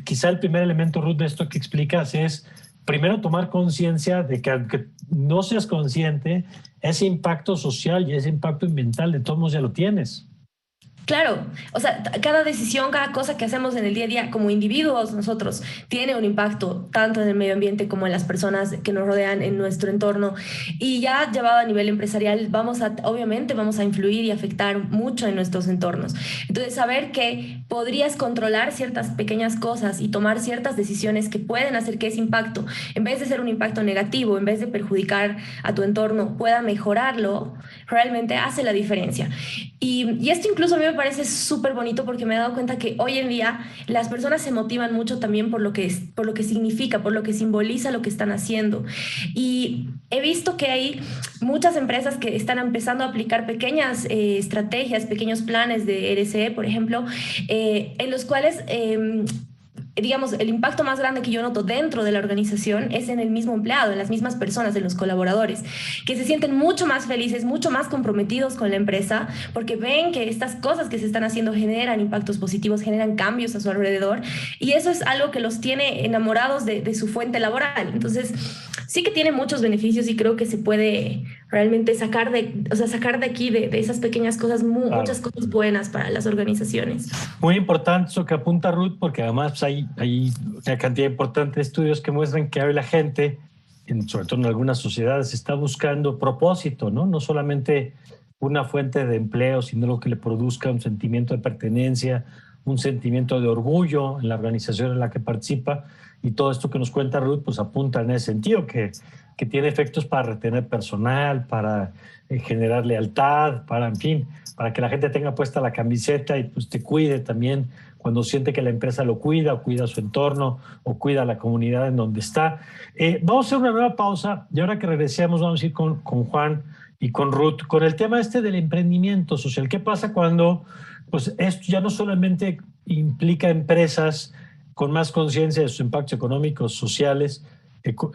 quizá el primer elemento, Ruth, de esto que explicas es primero tomar conciencia de que aunque no seas consciente, ese impacto social y ese impacto ambiental de todos modos ya lo tienes. Claro, o sea, cada decisión, cada cosa que hacemos en el día a día como individuos nosotros tiene un impacto tanto en el medio ambiente como en las personas que nos rodean en nuestro entorno, y ya llevado a nivel empresarial obviamente vamos a influir y afectar mucho en nuestros entornos. Entonces, saber que podrías controlar ciertas pequeñas cosas y tomar ciertas decisiones que pueden hacer que ese impacto, en vez de ser un impacto negativo, en vez de perjudicar a tu entorno, pueda mejorarlo, realmente hace la diferencia. Y esto incluso a mí me parece súper bonito porque me he dado cuenta que hoy en día las personas se motivan mucho también por lo que significa, por lo que simboliza lo que están haciendo. Y he visto que hay muchas empresas que están empezando a aplicar pequeñas estrategias, pequeños planes de RSE, por ejemplo, en los cuales digamos, el impacto más grande que yo noto dentro de la organización es en el mismo empleado, en las mismas personas, en los colaboradores, que se sienten mucho más felices, mucho más comprometidos con la empresa, porque ven que estas cosas que se están haciendo generan impactos positivos, generan cambios a su alrededor, y eso es algo que los tiene enamorados de su fuente laboral. Entonces, sí que tiene muchos beneficios y creo que se puede realmente sacar de aquí, de esas pequeñas cosas, muchas cosas buenas para las organizaciones. Muy importante eso que apunta Ruth, porque además hay una cantidad importante de estudios que muestran que hoy la gente, sobre todo en algunas sociedades, está buscando propósito, ¿no? No solamente una fuente de empleo, sino lo que le produzca un sentimiento de pertenencia, un sentimiento de orgullo en la organización en la que participa. Y todo esto que nos cuenta Ruth, pues apunta en ese sentido, que tiene efectos para retener personal, para generar lealtad, en fin, para que la gente tenga puesta la camiseta y pues te cuide también cuando siente que la empresa lo cuida, o cuida su entorno, o cuida la comunidad en donde está. Vamos a hacer una nueva pausa y ahora que regresemos vamos a ir con Juan y con Ruth con el tema del emprendimiento social. ¿Qué pasa cuando pues esto ya no solamente implica empresas con más conciencia de sus impactos económicos, sociales,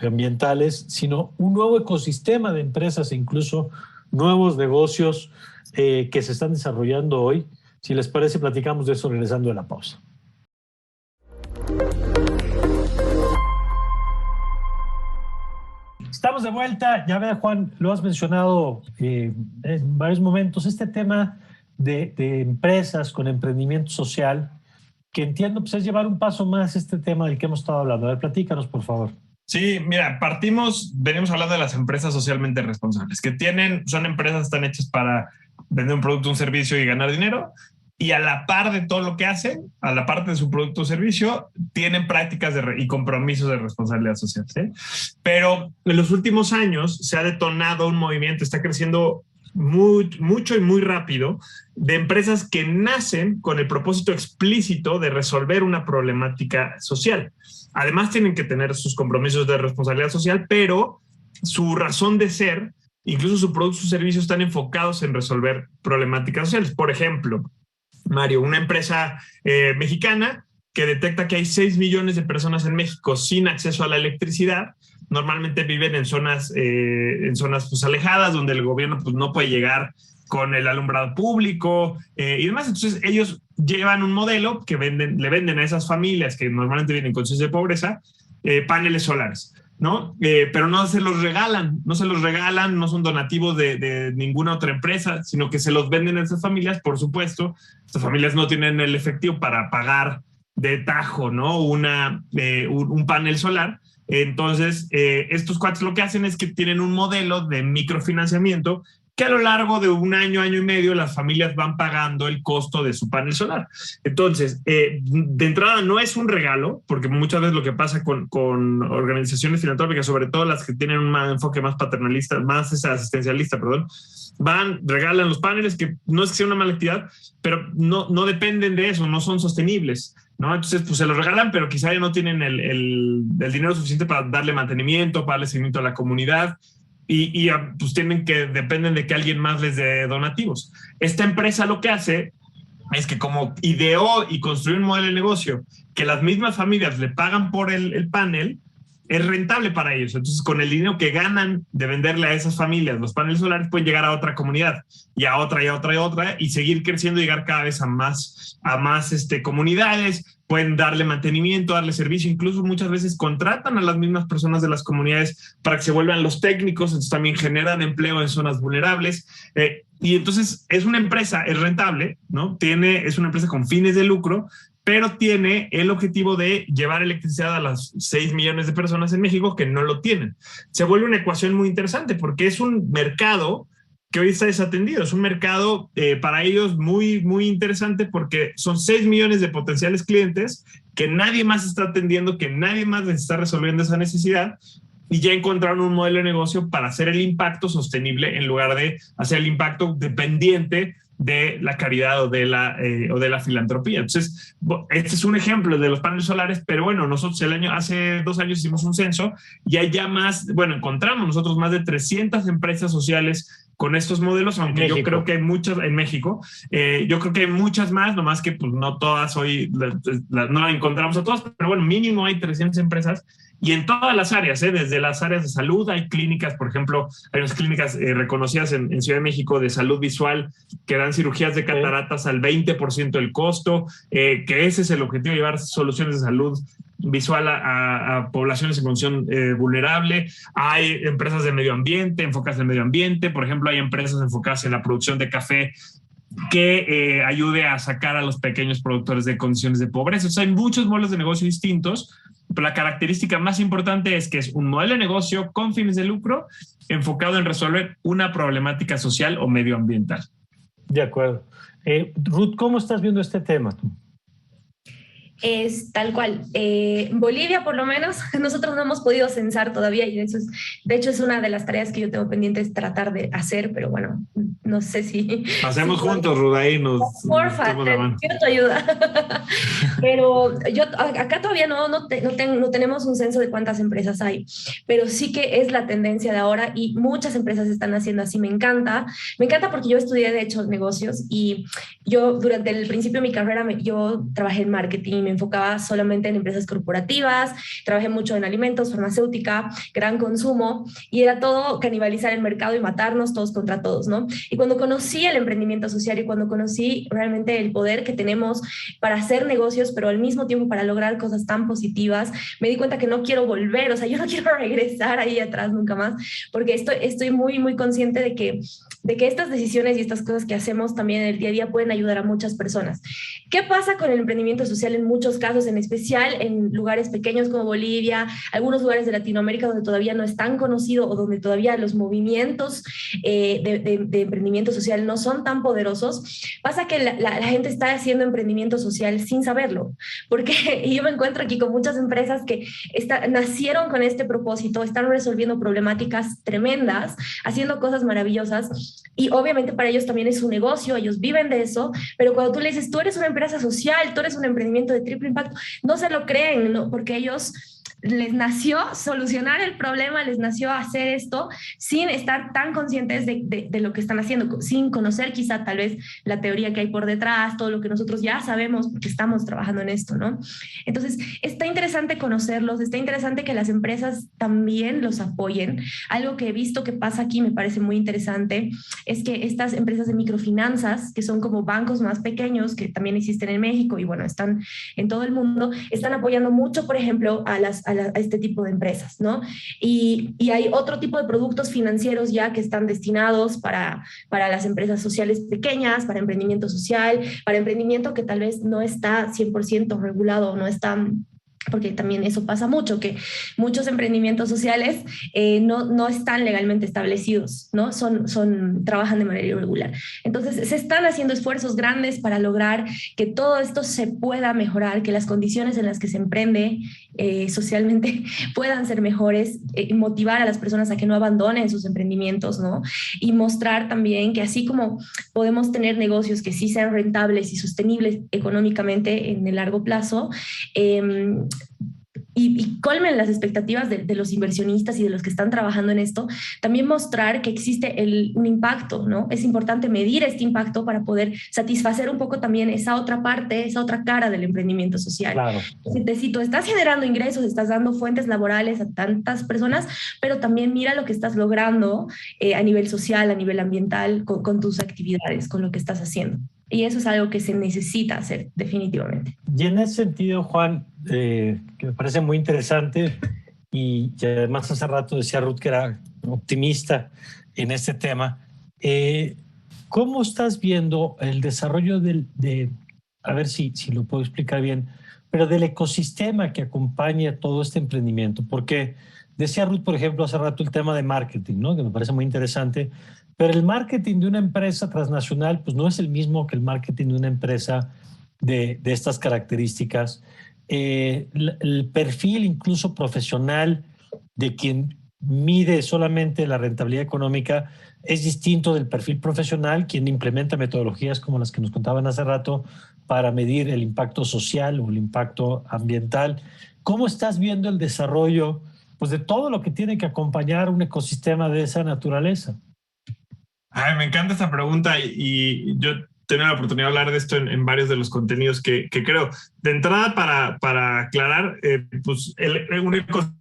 ambientales, sino un nuevo ecosistema de empresas e incluso nuevos negocios que se están desarrollando hoy? Si les parece, platicamos de eso regresando de la pausa. Estamos de vuelta. Ya ve, Juan, lo has mencionado en varios momentos, este tema de empresas con emprendimiento social, que entiendo pues, es llevar un paso más este tema del que hemos estado hablando. A ver, platícanos, por favor. Sí, mira, venimos hablando de las empresas socialmente responsables, que son empresas que están hechas para vender un producto, un servicio y ganar dinero, y a la par de todo lo que hacen, a la parte de su producto o servicio, tienen prácticas y compromisos de responsabilidad social, ¿sí? Pero en los últimos años se ha detonado un movimiento, está creciendo mucho y muy rápido, de empresas que nacen con el propósito explícito de resolver una problemática social. Además tienen que tener sus compromisos de responsabilidad social, pero su razón de ser, incluso su producto, sus servicios están enfocados en resolver problemáticas sociales. Por ejemplo, Mario, una empresa mexicana que detecta que hay 6 millones de personas en México sin acceso a la electricidad. Normalmente viven en zonas pues, alejadas, donde el gobierno pues, no puede llegar con el alumbrado público y demás. Entonces ellos llevan un modelo que le venden a esas familias que normalmente viven en condiciones de pobreza paneles solares, ¿no? Pero no se los regalan, no son donativos de ninguna otra empresa, sino que se los venden a esas familias. Por supuesto, estas familias no tienen el efectivo para pagar de tajo, ¿no? Un panel solar. Entonces, estos cuates lo que hacen es que tienen un modelo de microfinanciamiento que a lo largo de un año, año y medio, las familias van pagando el costo de su panel solar. Entonces, de entrada no es un regalo, porque muchas veces lo que pasa con organizaciones filantrópicas, sobre todo las que tienen un enfoque más paternalista, más asistencialista, perdón, regalan los paneles, que no es que sea una mala actividad, pero no dependen de eso, no son sostenibles, ¿no? Entonces, pues se los regalan, pero quizá ya no tienen el dinero suficiente para darle mantenimiento, para darle seguimiento a la comunidad, y pues dependen de que alguien más les dé donativos. Esta empresa lo que hace es que, como ideó y construyó un modelo de negocio que las mismas familias le pagan por el panel, es rentable para ellos. Entonces, con el dinero que ganan de venderle a esas familias los paneles solares, pueden llegar a otra comunidad y a otra y a otra y a otra, y seguir creciendo, llegar cada vez a más comunidades. Pueden darle mantenimiento, darle servicio, incluso muchas veces contratan a las mismas personas de las comunidades para que se vuelvan los técnicos, entonces también generan empleo en zonas vulnerables. Y entonces es una empresa, es rentable, ¿no? Es una empresa con fines de lucro, pero tiene el objetivo de llevar electricidad a las 6 millones de personas en México que no lo tienen. Se vuelve una ecuación muy interesante porque es un mercado que hoy está desatendido. Es un mercado para ellos muy, muy interesante porque son 6 millones de potenciales clientes que nadie más está atendiendo, que nadie más les está resolviendo esa necesidad, y ya encontraron un modelo de negocio para hacer el impacto sostenible en lugar de hacer el impacto dependiente de la caridad o de la filantropía. Entonces, este es un ejemplo de los paneles solares, pero bueno, nosotros hace 2 años hicimos un censo y hay ya encontramos nosotros más de 300 empresas sociales con estos modelos, aunque yo creo que hay muchas en México. Yo creo que hay muchas más, nomás que pues no todas hoy, no la encontramos a todas, pero bueno, mínimo hay 300 empresas. Y en todas las áreas, desde las áreas de salud, hay clínicas, por ejemplo, hay unas clínicas reconocidas en Ciudad de México de salud visual que dan cirugías de cataratas al 20% del costo, que ese es el objetivo, llevar soluciones de salud visual a poblaciones en condición vulnerable. Hay empresas de medio ambiente, enfocadas en medio ambiente. Por ejemplo, hay empresas enfocadas en la producción de café que ayude a sacar a los pequeños productores de condiciones de pobreza. O sea, hay muchos modelos de negocio distintos, pero la característica más importante es que es un modelo de negocio con fines de lucro enfocado en resolver una problemática social o medioambiental. De acuerdo. Ruth, ¿cómo estás viendo este tema tú? Es tal cual. Bolivia, por lo menos, nosotros no hemos podido censar todavía, y de hecho es una de las tareas que yo tengo pendientes tratar de hacer, pero bueno, no sé si... Hacemos juntos, Ruth, ahí porfa, quiero tu ayuda. Pero acá todavía no tenemos un censo de cuántas empresas hay, pero sí que es la tendencia de ahora y muchas empresas están haciendo así. Me encanta porque yo estudié de hecho negocios, y yo durante el principio de mi carrera yo trabajé en marketing, me enfocaba solamente en empresas corporativas, trabajé mucho en alimentos, farmacéutica, gran consumo, y era todo canibalizar el mercado y matarnos todos contra todos, ¿no? Y cuando conocí el emprendimiento social y cuando conocí realmente el poder que tenemos para hacer negocios, pero al mismo tiempo para lograr cosas tan positivas, me di cuenta que no quiero volver, o sea, yo no quiero regresar ahí atrás nunca más, porque estoy muy, muy consciente de que estas decisiones y estas cosas que hacemos también en el día a día pueden ayudar a muchas personas. ¿Qué pasa con el emprendimiento social en muchos casos, en especial en lugares pequeños como Bolivia, algunos lugares de Latinoamérica donde todavía no es tan conocido o donde todavía los movimientos de emprendimiento social no son tan poderosos? Pasa que la gente está haciendo emprendimiento social sin saberlo, porque yo me encuentro aquí con muchas empresas que nacieron con este propósito, están resolviendo problemáticas tremendas, haciendo cosas maravillosas, y obviamente para ellos también es un negocio, ellos viven de eso, pero cuando tú le dices, tú eres una empresa social, tú eres un emprendimiento de triple impacto, no se lo creen, ¿no? Porque ellos les nació solucionar el problema, les nació hacer esto sin estar tan conscientes de lo que están haciendo, sin conocer quizá tal vez la teoría que hay por detrás, todo lo que nosotros ya sabemos porque estamos trabajando en esto, ¿no? Entonces, está interesante conocerlos, está interesante que las empresas también los apoyen. Algo que he visto que pasa aquí, me parece muy interesante, es que estas empresas de microfinanzas, que son como bancos más pequeños, que también existen en México y bueno, están en todo el mundo, están apoyando mucho, por ejemplo, a este tipo de empresas, ¿no? Y hay otro tipo de productos financieros ya que están destinados para las empresas sociales pequeñas, para emprendimiento social, para emprendimiento que tal vez no está 100% regulado, no está porque también eso pasa mucho, que muchos emprendimientos sociales no están legalmente establecidos, ¿no? Trabajan de manera irregular. Entonces, se están haciendo esfuerzos grandes para lograr que todo esto se pueda mejorar, que las condiciones en las que se emprende socialmente puedan ser mejores, motivar a las personas a que no abandonen sus emprendimientos, ¿no? Y mostrar también que así como podemos tener negocios que sí sean rentables y sostenibles económicamente en el largo plazo, y colmen las expectativas de los inversionistas y de los que están trabajando en esto, también mostrar que existe un impacto, ¿no? Es importante medir este impacto para poder satisfacer un poco también esa otra parte, esa otra cara del emprendimiento social. Claro. Si tú estás generando ingresos, estás dando fuentes laborales a tantas personas, pero también mira lo que estás logrando a nivel social, a nivel ambiental, con tus actividades, con lo que estás haciendo. Y eso es algo que se necesita hacer definitivamente. Y en ese sentido, Juan, que me parece muy interesante, y además hace rato decía Ruth que era optimista en este tema, ¿cómo estás viendo el desarrollo a ver si lo puedo explicar bien, pero del ecosistema que acompaña todo este emprendimiento? Porque decía Ruth, por ejemplo, hace rato el tema de marketing, ¿no? Que me parece muy interesante. Pero el marketing de una empresa transnacional pues no es el mismo que el marketing de una empresa de estas características. El perfil incluso profesional de quien mide solamente la rentabilidad económica es distinto del perfil profesional, quien implementa metodologías como las que nos contaban hace rato para medir el impacto social o el impacto ambiental. ¿Cómo estás viendo el desarrollo pues, de todo lo que tiene que acompañar un ecosistema de esa naturaleza? Ay, me encanta esta pregunta y yo tengo la oportunidad de hablar de esto en varios de los contenidos que creo. De entrada, para aclarar, pues un ecosistema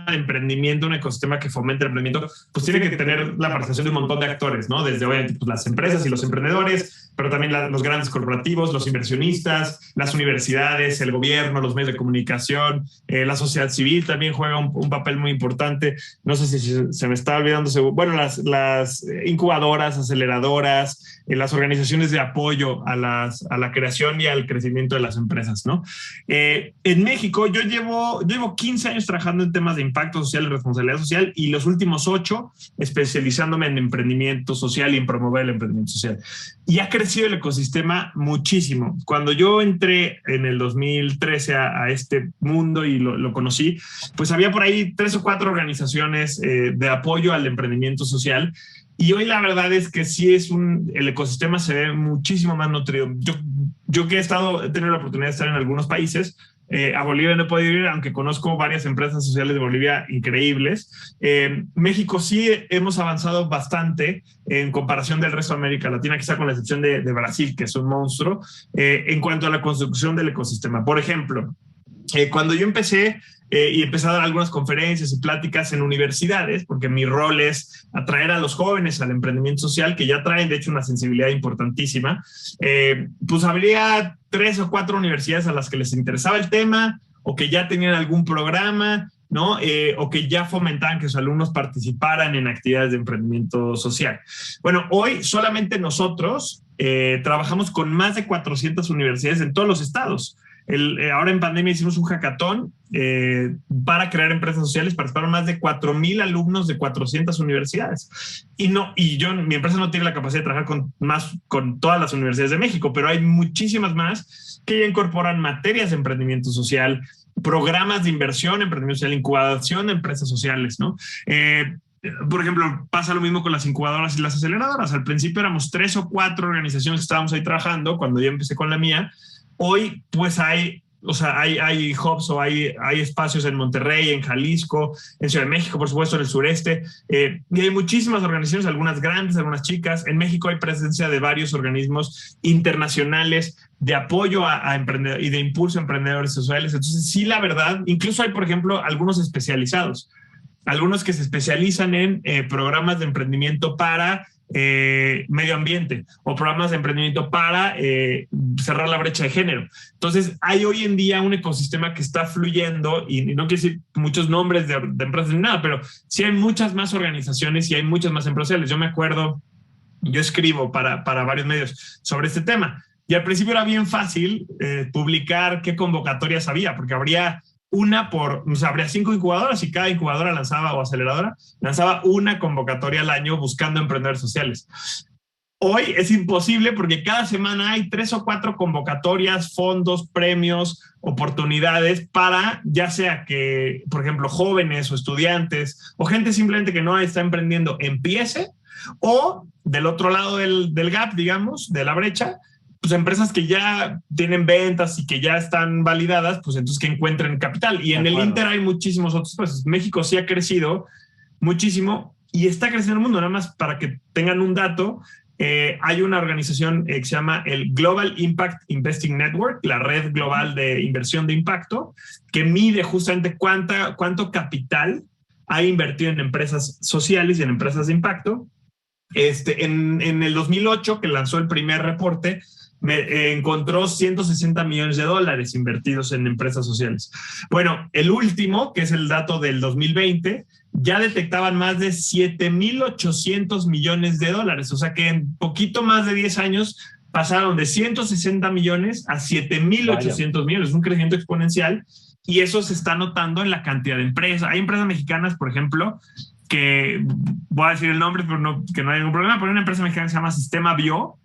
de emprendimiento, un ecosistema que fomente el emprendimiento, pues tiene que tener la participación de un montón de actores, ¿no? Desde obviamente pues, las empresas y los emprendedores, pero también los grandes corporativos, los inversionistas, las universidades, el gobierno, los medios de comunicación, la sociedad civil también juega un papel muy importante. No sé si se me está olvidando, bueno, las incubadoras, aceleradoras, las organizaciones de apoyo a la creación y al crecimiento de las empresas, ¿no? En México yo llevo 15 años trabajando en temas de impacto social y responsabilidad social, y los últimos 8 especializándome en emprendimiento social y en promover el emprendimiento social. Y ha crecido el ecosistema muchísimo. Cuando yo entré en el 2013 a este mundo y lo conocí, pues había por ahí 3 o 4 organizaciones de apoyo al emprendimiento social. Y hoy la verdad es que sí el ecosistema se ve muchísimo más nutrido. Yo que he tenido la oportunidad de estar en algunos países, a Bolivia no he podido ir, aunque conozco varias empresas sociales de Bolivia increíbles. México sí hemos avanzado bastante en comparación del resto de América Latina, quizá con la excepción de Brasil, que es un monstruo, en cuanto a la construcción del ecosistema. Por ejemplo, cuando yo empecé y empecé a dar algunas conferencias y pláticas en universidades, porque mi rol es atraer a los jóvenes al emprendimiento social, que ya traen de hecho una sensibilidad importantísima, pues habría 3 o 4 universidades a las que les interesaba el tema o que ya tenían algún programa, ¿no? O que ya fomentaban que sus alumnos participaran en actividades de emprendimiento social. Bueno, hoy solamente nosotros trabajamos con más de 400 universidades en todos los estados. Ahora en pandemia hicimos un hackathon para crear empresas sociales. Participaron más de 4,000 alumnos de 400 universidades. Mi empresa no tiene la capacidad de trabajar con todas las universidades de México, pero hay muchísimas más que ya incorporan materias de emprendimiento social, programas de inversión, emprendimiento social, incubación de empresas sociales, ¿no? Por ejemplo, pasa lo mismo con las incubadoras y las aceleradoras. Al principio éramos 3 o 4 organizaciones que estábamos ahí trabajando cuando yo empecé con la mía. Hoy, pues hay hubs o hay espacios en Monterrey, en Jalisco, en Ciudad de México, por supuesto, en el sureste. Y hay muchísimas organizaciones, algunas grandes, algunas chicas. En México hay presencia de varios organismos internacionales de apoyo a emprendedores y de impulso a emprendedores sociales. Entonces, sí, la verdad, incluso hay, por ejemplo, algunos especializados, algunos que se especializan en programas de emprendimiento para medio ambiente o programas de emprendimiento para cerrar la brecha de género. Entonces hay hoy en día un ecosistema que está fluyendo, y no quiero decir muchos nombres de empresas ni nada, pero sí hay muchas más organizaciones y hay muchas más empresas. Yo me acuerdo, yo escribo para varios medios sobre este tema. Y al principio era bien fácil publicar qué convocatorias había, porque habría habría 5 incubadoras y cada incubadora lanzaba, o aceleradora, lanzaba una convocatoria al año buscando emprendedores sociales. Hoy es imposible porque cada semana hay 3 o 4 convocatorias, fondos, premios, oportunidades para, ya sea que, por ejemplo, jóvenes o estudiantes o gente simplemente que no está emprendiendo empiece, o del otro lado del gap, digamos, de la brecha, pues empresas que ya tienen ventas y que ya están validadas, pues entonces que encuentren capital. Y en el Inter hay muchísimos otros países. México sí ha crecido muchísimo y está creciendo el mundo. Nada más para que tengan un dato, hay una organización que se llama el Global Impact Investing Network, la red global de inversión de impacto, que mide justamente cuánto capital ha invertido en empresas sociales y en empresas de impacto. En el 2008, que lanzó el primer reporte, encontró $160 millones invertidos en empresas sociales. Bueno, el último, que es el dato del 2020, ya detectaban más de $7,800 millones. O sea que en poquito más de 10 años pasaron de 160 millones a 7,800 millones. Es un crecimiento exponencial y eso se está notando en la cantidad de empresas. Hay empresas mexicanas, por ejemplo, que voy a decir el nombre, pero que no hay ningún problema, pero hay una empresa mexicana que se llama Sistema Bio,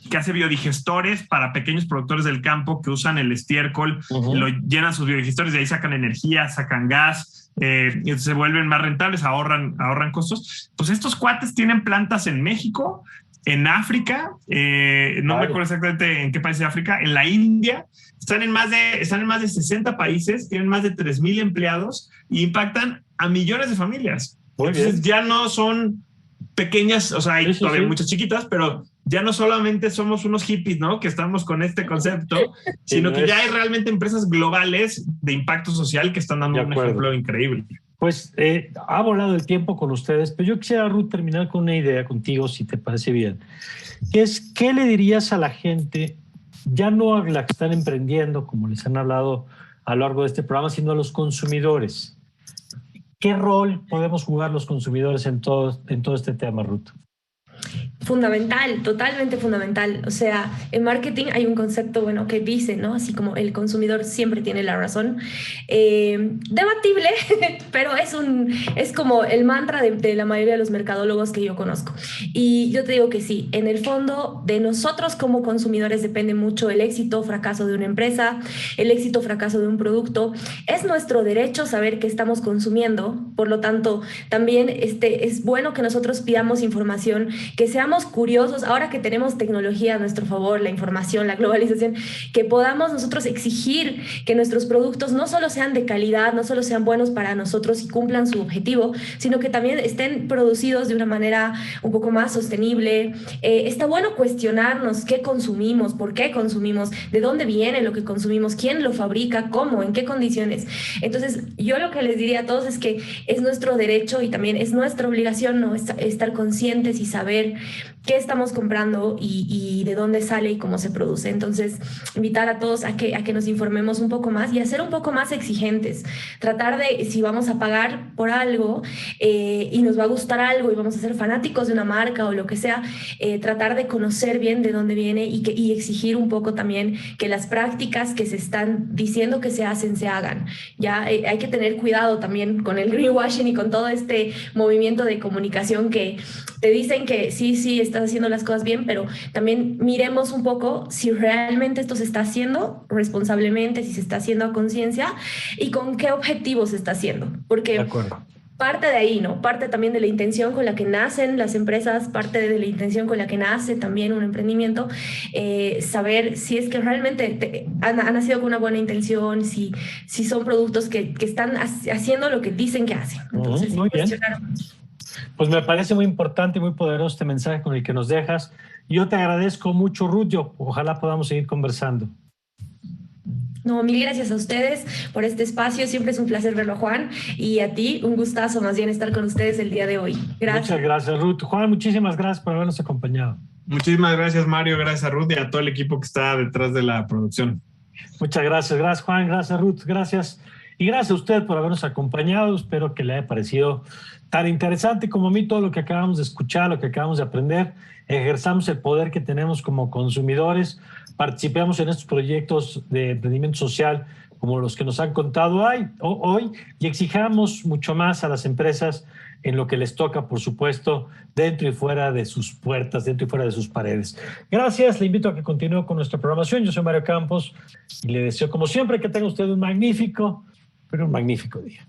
que hace biodigestores para pequeños productores del campo que usan el estiércol, lo llenan sus biodigestores, de ahí sacan energía, sacan gas, y se vuelven más rentables, ahorran costos. Pues estos cuates tienen plantas en México, en África, no me acuerdo exactamente en qué país de África, en la India, están en más de 60 países, tienen más de 3,000 empleados y impactan a millones de familias. Entonces ya no son pequeñas, o sea, hay todavía muchas chiquitas, pero ya no solamente somos unos hippies, ¿no? Que estamos con este concepto, sino que ya hay realmente empresas globales de impacto social que están dando un ejemplo increíble. Pues ha volado el tiempo con ustedes, pero yo quisiera, Ruth, terminar con una idea contigo, si te parece bien. Que es, ¿qué le dirías a la gente, ya no a la que están emprendiendo, como les han hablado a lo largo de este programa, sino a los consumidores? ¿Qué rol podemos jugar los consumidores en todo este tema, Ruth? Fundamental, totalmente fundamental. O sea, en marketing hay un concepto, bueno, que dice, ¿no? Así como el consumidor siempre tiene la razón. Debatible, pero es como el mantra de la mayoría de los mercadólogos que yo conozco. Y yo te digo que sí, en el fondo de nosotros como consumidores depende mucho el éxito o fracaso de una empresa, el éxito o fracaso de un producto. Es nuestro derecho saber qué estamos consumiendo. Por lo tanto, también es bueno que nosotros pidamos información, que seamos curiosos, ahora que tenemos tecnología a nuestro favor, la información, la globalización, que podamos nosotros exigir que nuestros productos no solo sean de calidad, no solo sean buenos para nosotros y cumplan su objetivo, sino que también estén producidos de una manera un poco más sostenible. Está bueno cuestionarnos qué consumimos, por qué consumimos, de dónde viene lo que consumimos, quién lo fabrica, cómo, en qué condiciones. Entonces, yo lo que les diría a todos es que es nuestro derecho y también es nuestra obligación, ¿no? Estar conscientes y saber qué estamos comprando y de dónde sale y cómo se produce. Entonces, invitar a todos a que nos informemos un poco más y a ser un poco más exigentes. Tratar de, si vamos a pagar por algo y nos va a gustar algo y vamos a ser fanáticos de una marca o lo que sea, tratar de conocer bien de dónde viene y exigir un poco también que las prácticas que se están diciendo que se hacen, se hagan. Ya hay que tener cuidado también con el greenwashing y con todo este movimiento de comunicación que te dicen que sí, estás haciendo las cosas bien, pero también miremos un poco si realmente esto se está haciendo responsablemente, si se está haciendo a conciencia y con qué objetivo se está haciendo. Porque parte de ahí, ¿no? Parte también de la intención con la que nacen las empresas, parte de la intención con la que nace también un emprendimiento, saber si es que realmente han nacido con una buena intención, si son productos que están haciendo lo que dicen que hacen. Entonces, muy bien. Pues me parece muy importante y muy poderoso este mensaje con el que nos dejas. Yo te agradezco mucho, Ruth. Ojalá podamos seguir conversando. No, mil gracias a ustedes por este espacio. Siempre es un placer verlo, Juan. Y a ti, un gustazo más bien estar con ustedes el día de hoy. Gracias. Muchas gracias, Ruth. Juan, muchísimas gracias por habernos acompañado. Muchísimas gracias, Mario. Gracias a Ruth y a todo el equipo que está detrás de la producción. Muchas gracias. Gracias, Juan. Gracias, Ruth. Gracias. Y gracias a usted por habernos acompañado. Espero que le haya parecido tan interesante como a mí todo lo que acabamos de escuchar, lo que acabamos de aprender. Ejerzamos el poder que tenemos como consumidores participemos en estos proyectos de emprendimiento social como los que nos han contado hoy y exijamos mucho más a las empresas en lo que les toca, por supuesto, dentro y fuera de sus puertas, dentro y fuera de sus paredes. Gracias, le invito a que continúe con nuestra programación. Yo soy Mario Campos y le deseo, como siempre, que tenga usted un magnífico día.